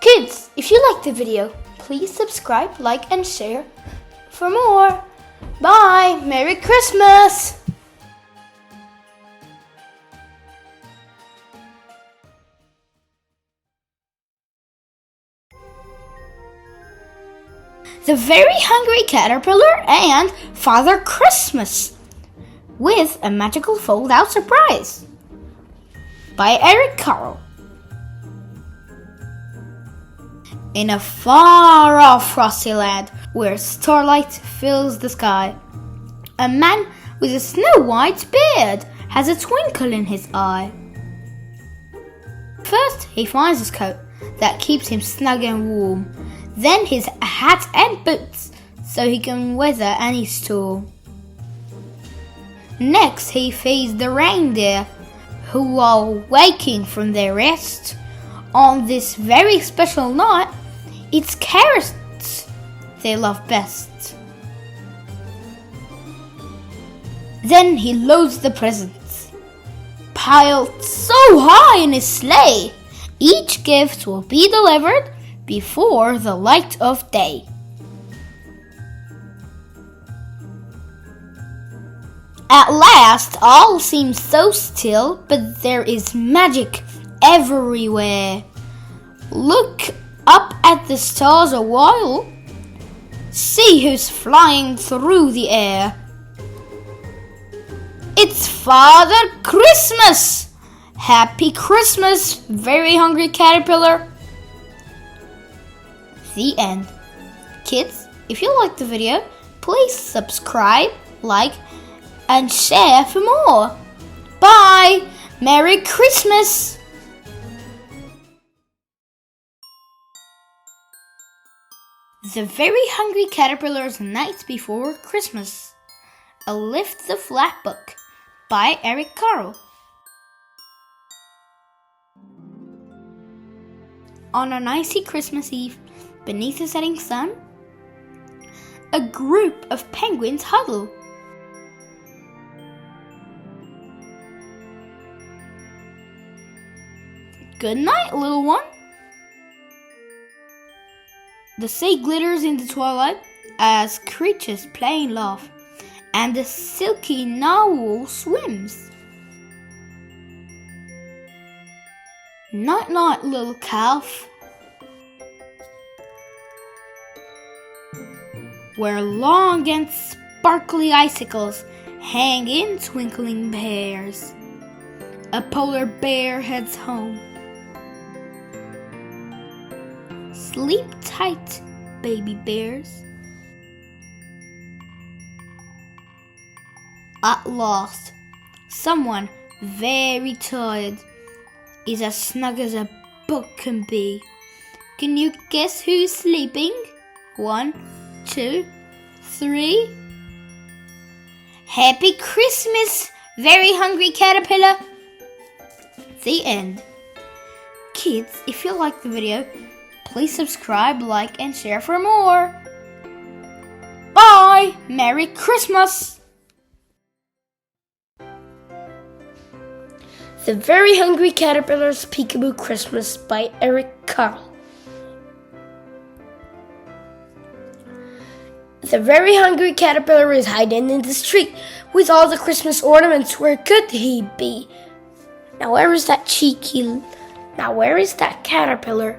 Kids, if you liked the video, please subscribe, like, and share for more. Bye! Merry Christmas! The Very Hungry Caterpillar and Father Christmas with a magical fold-out surprise by Eric Carle. In a far-off frosty land where starlight fills the sky, a man with a snow-white beard has a twinkle in his eye. First, he finds his coat that keeps him snug and warm, then his hat and boots so he can weather any storm. Next, he feeds the reindeer, who are waking from their rest. On this very special night, it's carrots they love best. Then he loads the presents, piled so high in his sleigh. Each gift will be delivered before the light of day. At last, all seems so still, but there is magic everywhere. Look up at the stars a while. See who's flying through the air. It's Father Christmas! Happy Christmas, very hungry caterpillar. The end. Kids, if you liked the video, please subscribe, like, and share for more. Bye! Merry Christmas! The Very Hungry Caterpillar's Night Before Christmas. A Lift the Flap book by Eric Carle. On an icy Christmas Eve, beneath the setting sun, a group of penguins huddle. Good night, little one. The sea glitters in the twilight as creatures play and laugh, and the silky narwhal swims. Night, night, little calf. Where long and sparkly icicles hang in twinkling pairs, a polar bear heads home. Sleep tight, baby bears. At last, someone very tired is as snug as a book can be. Can you guess who's sleeping? 1, 2, 3. Happy Christmas, very hungry caterpillar. The end. Kids, if you liked the video, please subscribe, like, and share for more. Bye! Merry Christmas! The Very Hungry Caterpillar's Peekaboo Christmas by Eric Carle. The very hungry caterpillar is hiding in the street with all the Christmas ornaments. Where could he be? Now where is that caterpillar?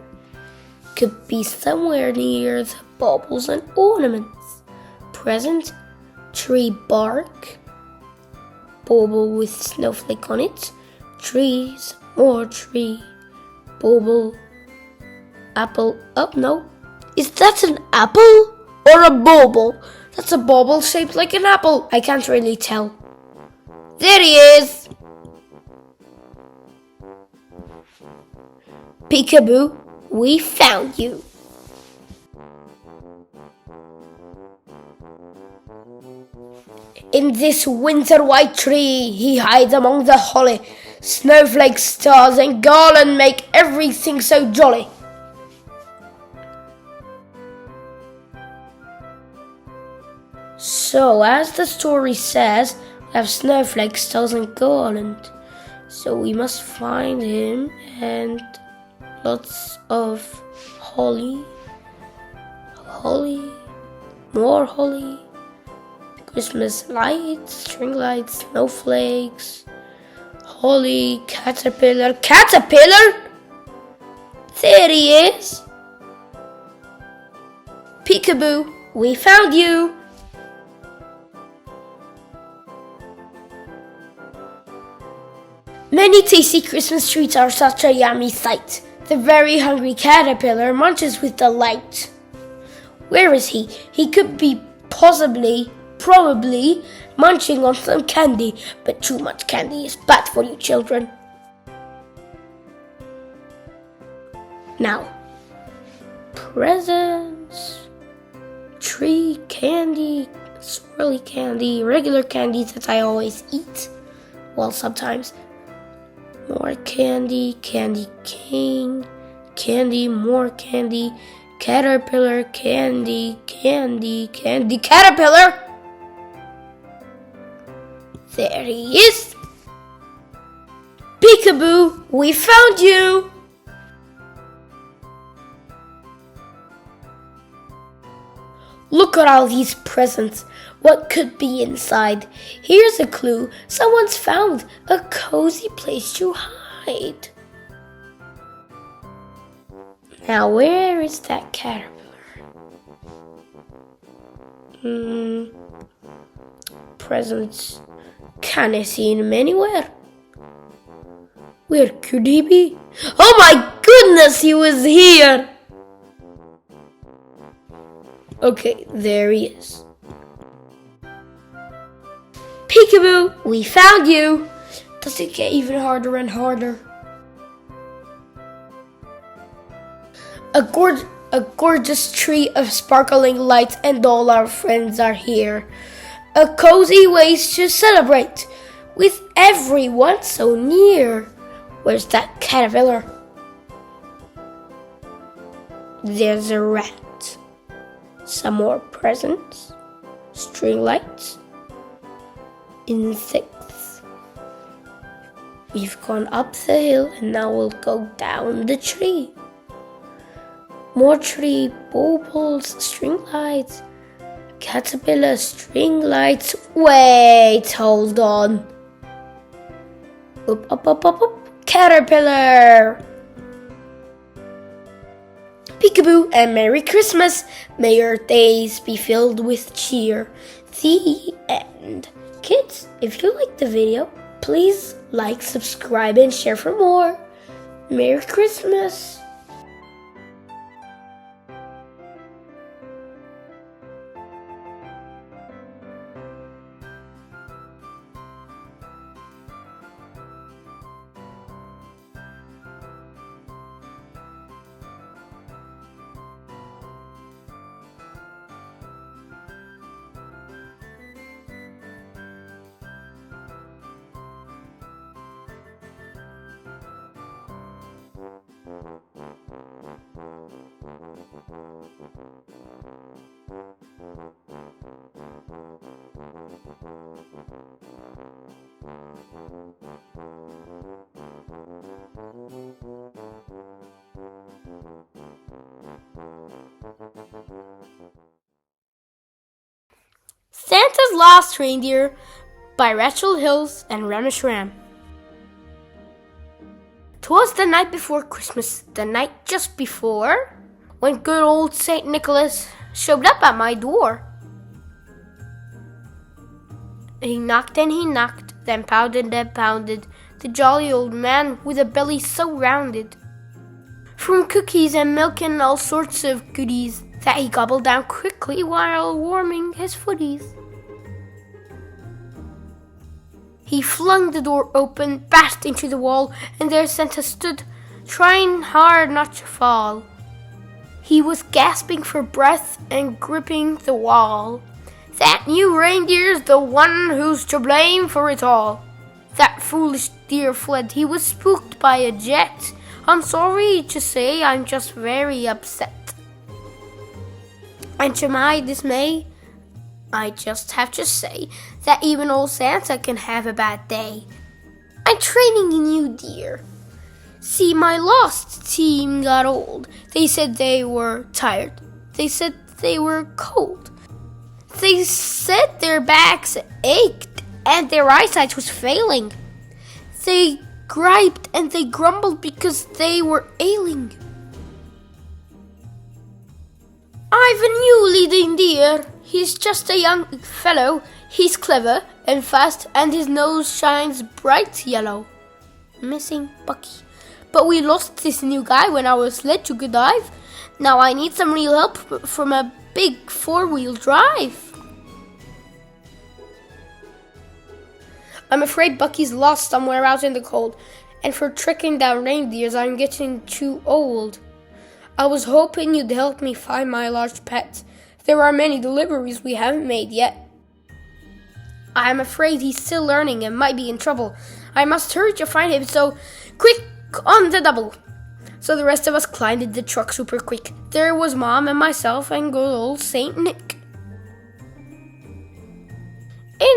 Could be somewhere near the baubles and ornaments. Present, tree bark, bauble with snowflake on it, trees, more tree, bauble, apple. Oh no, is that an apple or a bauble? That's a bauble shaped like an apple. I can't really tell. There he is. Peekaboo, we found you. In this winter white tree, he hides among the holly. Snowflakes, stars, and garland make everything so jolly. So, as the story says, we have snowflakes, stars, and garland. So we must find him and lots of holly, more holly, Christmas lights, string lights, snowflakes, holly, caterpillar. There he is. Peekaboo, we found you. Many tasty Christmas treats are such a yummy sight. The very hungry caterpillar munches with delight. Where is he? He could be probably munching on some candy, but too much candy is bad for you children. Now, presents, tree candy, swirly candy, regular candy that I always eat. Well, sometimes. More candy, candy cane, candy, more candy, caterpillar, candy, caterpillar! There he is! Peekaboo, we found you! Look at all these presents. What could be inside? Here's a clue. Someone's found a cozy place to hide. Now, where is that caterpillar? Presents. Can't I see him anywhere? Where could he be? Oh my goodness, he was here! Okay, there he is. Peekaboo, we found you! Does it get even harder and harder? A gorgeous tree of sparkling lights and all our friends are here. A cozy way to celebrate with everyone so near. Where's that caterpillar? There's a rat. Some more presents, string lights, insects. We've gone up the hill and now we'll go down the tree. More tree, baubles, string lights, caterpillar, string lights. Wait, hold on. Up, caterpillar. Peekaboo and Merry Christmas. May your days be filled with cheer. The end. Kids, if you liked the video, please like, subscribe, and share for more. Merry Christmas. Santa's Last Reindeer by Rachel Hills and Ramesh Ram. 'Twas the night before Christmas, the night just before, when good old Saint Nicholas showed up at my door. He knocked and he knocked, then pounded and pounded, the jolly old man with a belly so rounded, from cookies and milk and all sorts of goodies, that he gobbled down quickly while warming his footies. He flung the door open, bashed into the wall, and there Santa stood, trying hard not to fall. He was gasping for breath and gripping the wall. That new reindeer's the one who's to blame for it all. That foolish deer fled, he was spooked by a jet. I'm sorry to say I'm just very upset. And to my dismay, I just have to say that even old Santa can have a bad day. I'm training a new deer. See, my lost team got old. They said they were tired. They said they were cold. They said their backs ached and their eyesight was failing. They griped and they grumbled because they were ailing. I've a new leading deer. He's just a young fellow. He's clever and fast and his nose shines bright yellow. missing Bucky. But we lost this new guy when our sled took a dive. Now I need some real help from a big 4-wheel drive. I'm afraid Bucky's lost somewhere out in the cold, and for tracking down reindeers I'm getting too old. I was hoping you'd help me find my lost pet. There are many deliveries we haven't made yet. I'm afraid he's still learning and might be in trouble. I must hurry to find him, so quick on the double. So the rest of us climbed in the truck super quick. There was Mom and myself and good old Saint Nick.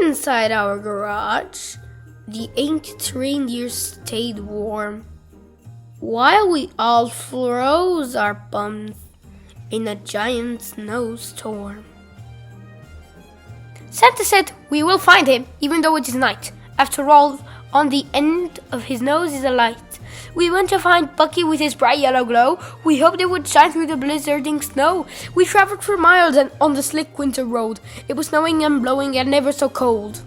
Inside our garage, the ancient reindeer stayed warm, while we all froze our bums in a giant snowstorm. Santa said we will find him, even though it is night. After all, on the end of his nose is a light. We went to find Bucky with his bright yellow glow. We hoped it would shine through the blizzarding snow. We traveled for miles and on the slick winter road. It was snowing and blowing and never so cold.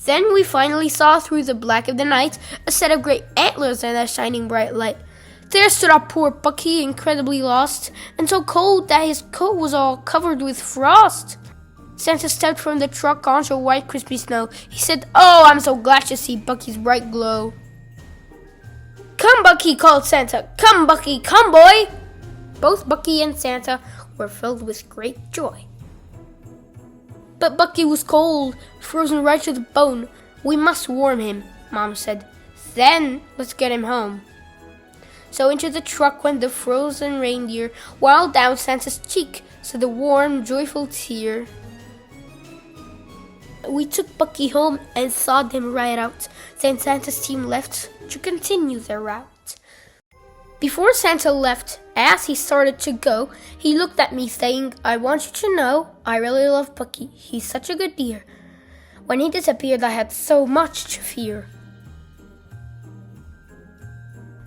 Then we finally saw through the black of the night a set of great antlers and a shining bright light. There stood our poor Bucky, incredibly lost, and so cold that his coat was all covered with frost. Santa stepped from the truck onto white crispy snow. He said, "Oh, I'm so glad to see Bucky's bright glow." "Come, Bucky," called Santa. "Come, Bucky, come, boy." Both Bucky and Santa were filled with great joy. But Bucky was cold, frozen right to the bone. "We must warm him," Mom said. "Then let's get him home." So into the truck went the frozen reindeer, while down Santa's cheek slid a warm, joyful tear. We took Bucky home and thawed him right out. Then Santa's team left to continue their route. Before Santa left, as he started to go, he looked at me saying, "I want you to know I really love Bucky. He's such a good dear. When he disappeared, I had so much to fear."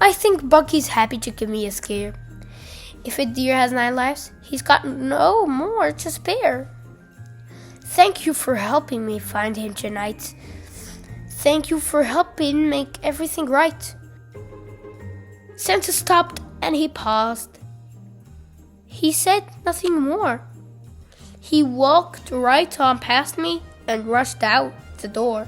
I think Bucky's happy to give me a scare. If a deer has 9 lives, he's got no more to spare. Thank you for helping me find him tonight. Thank you for helping make everything right. Santa stopped and he paused. He said nothing more. He walked right on past me and rushed out the door.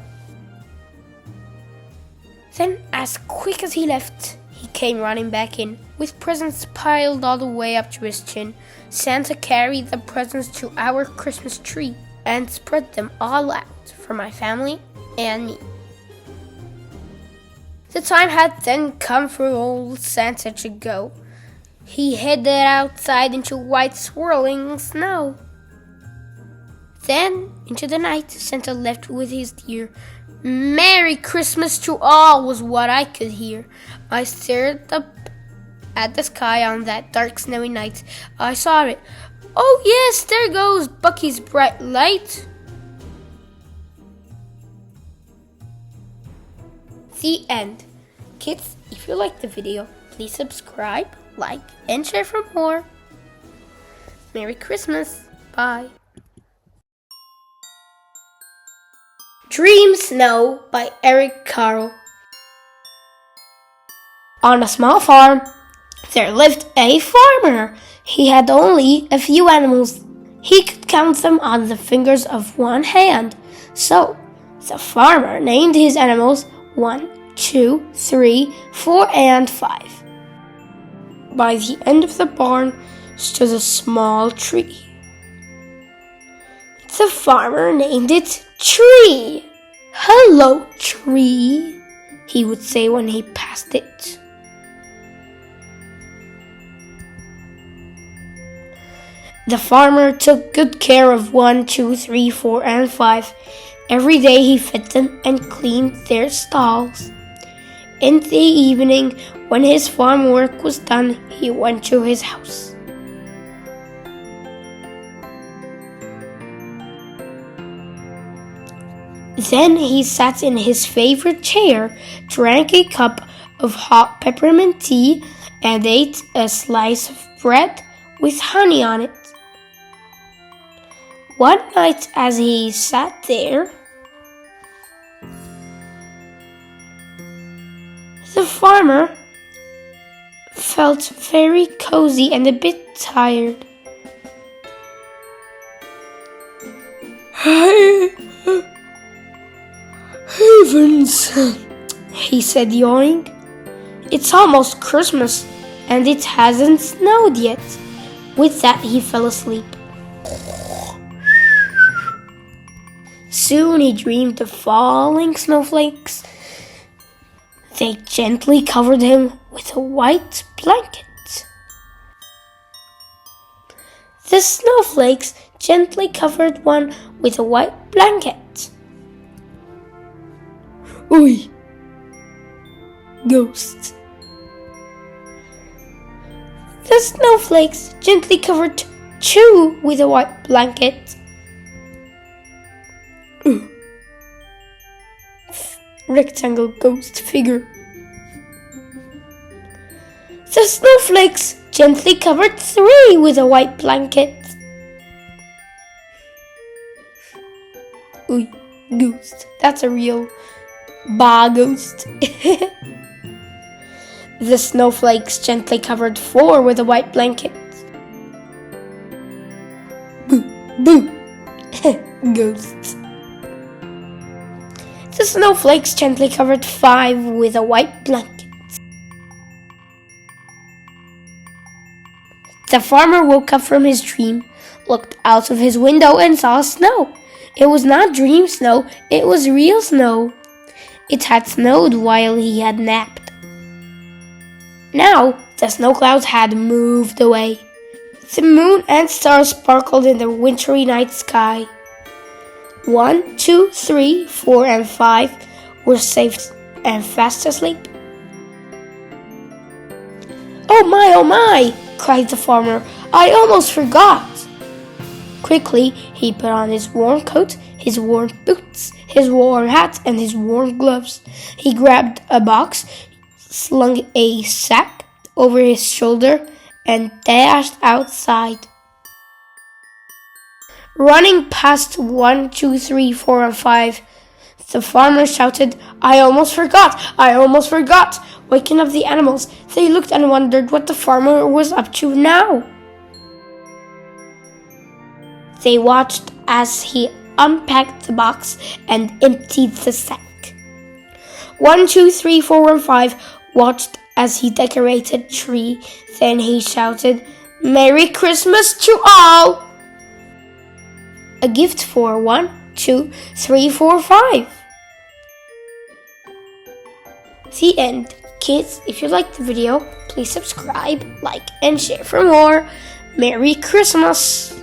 Then, as quick as he left, he came running back in, with presents piled all the way up to his chin. Santa carried the presents to our Christmas tree and spread them all out for my family and me. The time had then come for old Santa to go. He headed outside into white swirling snow. Then, into the night, Santa left with his dear. "Merry Christmas to all" was what I could hear. I stared up at the sky on that dark snowy night. I saw it. Oh yes, there goes Bucky's bright light. The end. Kids, if you liked the video, please subscribe, like, and share for more. Merry Christmas. Bye. Dream Snow by Eric Carle. On a small farm, there lived a farmer. He had only a few animals. He could count them on the fingers of one hand. So, the farmer named his animals 1, 2, 3, 4, and 5. By the end of the barn stood a small tree. The farmer named it Tree. "Hello, Tree," he would say when he passed it. The farmer took good care of 1, 2, 3, 4, and 5. Every day he fed them and cleaned their stalls. In the evening, when his farm work was done, he went to his house. Then he sat in his favorite chair, drank a cup of hot peppermint tea, and ate a slice of bread with honey on it. One night as he sat there, The farmer felt very cozy and a bit tired. Heavens, he said, yawning. It's almost Christmas, and it hasn't snowed yet. With that, he fell asleep. Soon he dreamed of falling snowflakes. They gently covered him with a white blanket. The snowflakes gently covered one with a white blanket. Oi! Ghost. The snowflakes gently covered two with a white blanket. Rectangle ghost figure. The snowflakes gently covered three with a white blanket. Ooh, ghost. That's a real ghost. The snowflakes gently covered four with a white blanket. Boo, boo. Ghosts. The snowflakes gently covered five with a white blanket. The farmer woke up from his dream, looked out of his window and saw snow. It was not dream snow, it was real snow. It had snowed while he had napped. Now the snow clouds had moved away. The moon and stars sparkled in the wintry night sky. 1, 2, 3, 4, and 5 were safe and fast asleep. Oh my, cried the farmer. I almost forgot. Quickly, he put on his warm coat, his warm boots, his warm hat, and his warm gloves. He grabbed a box, slung a sack over his shoulder, and dashed outside. Running past 1, 2, 3, 4, and 5, the farmer shouted, I almost forgot! Waking up the animals, they looked and wondered what the farmer was up to now. They watched as he unpacked the box and emptied the sack. 1, 2, 3, 4, and 5 watched as he decorated a tree. Then he shouted, Merry Christmas to all! A gift for 1, 2, 3, 4, 5. The end. Kids, if you liked the video, please subscribe, like, and share for more. Merry Christmas!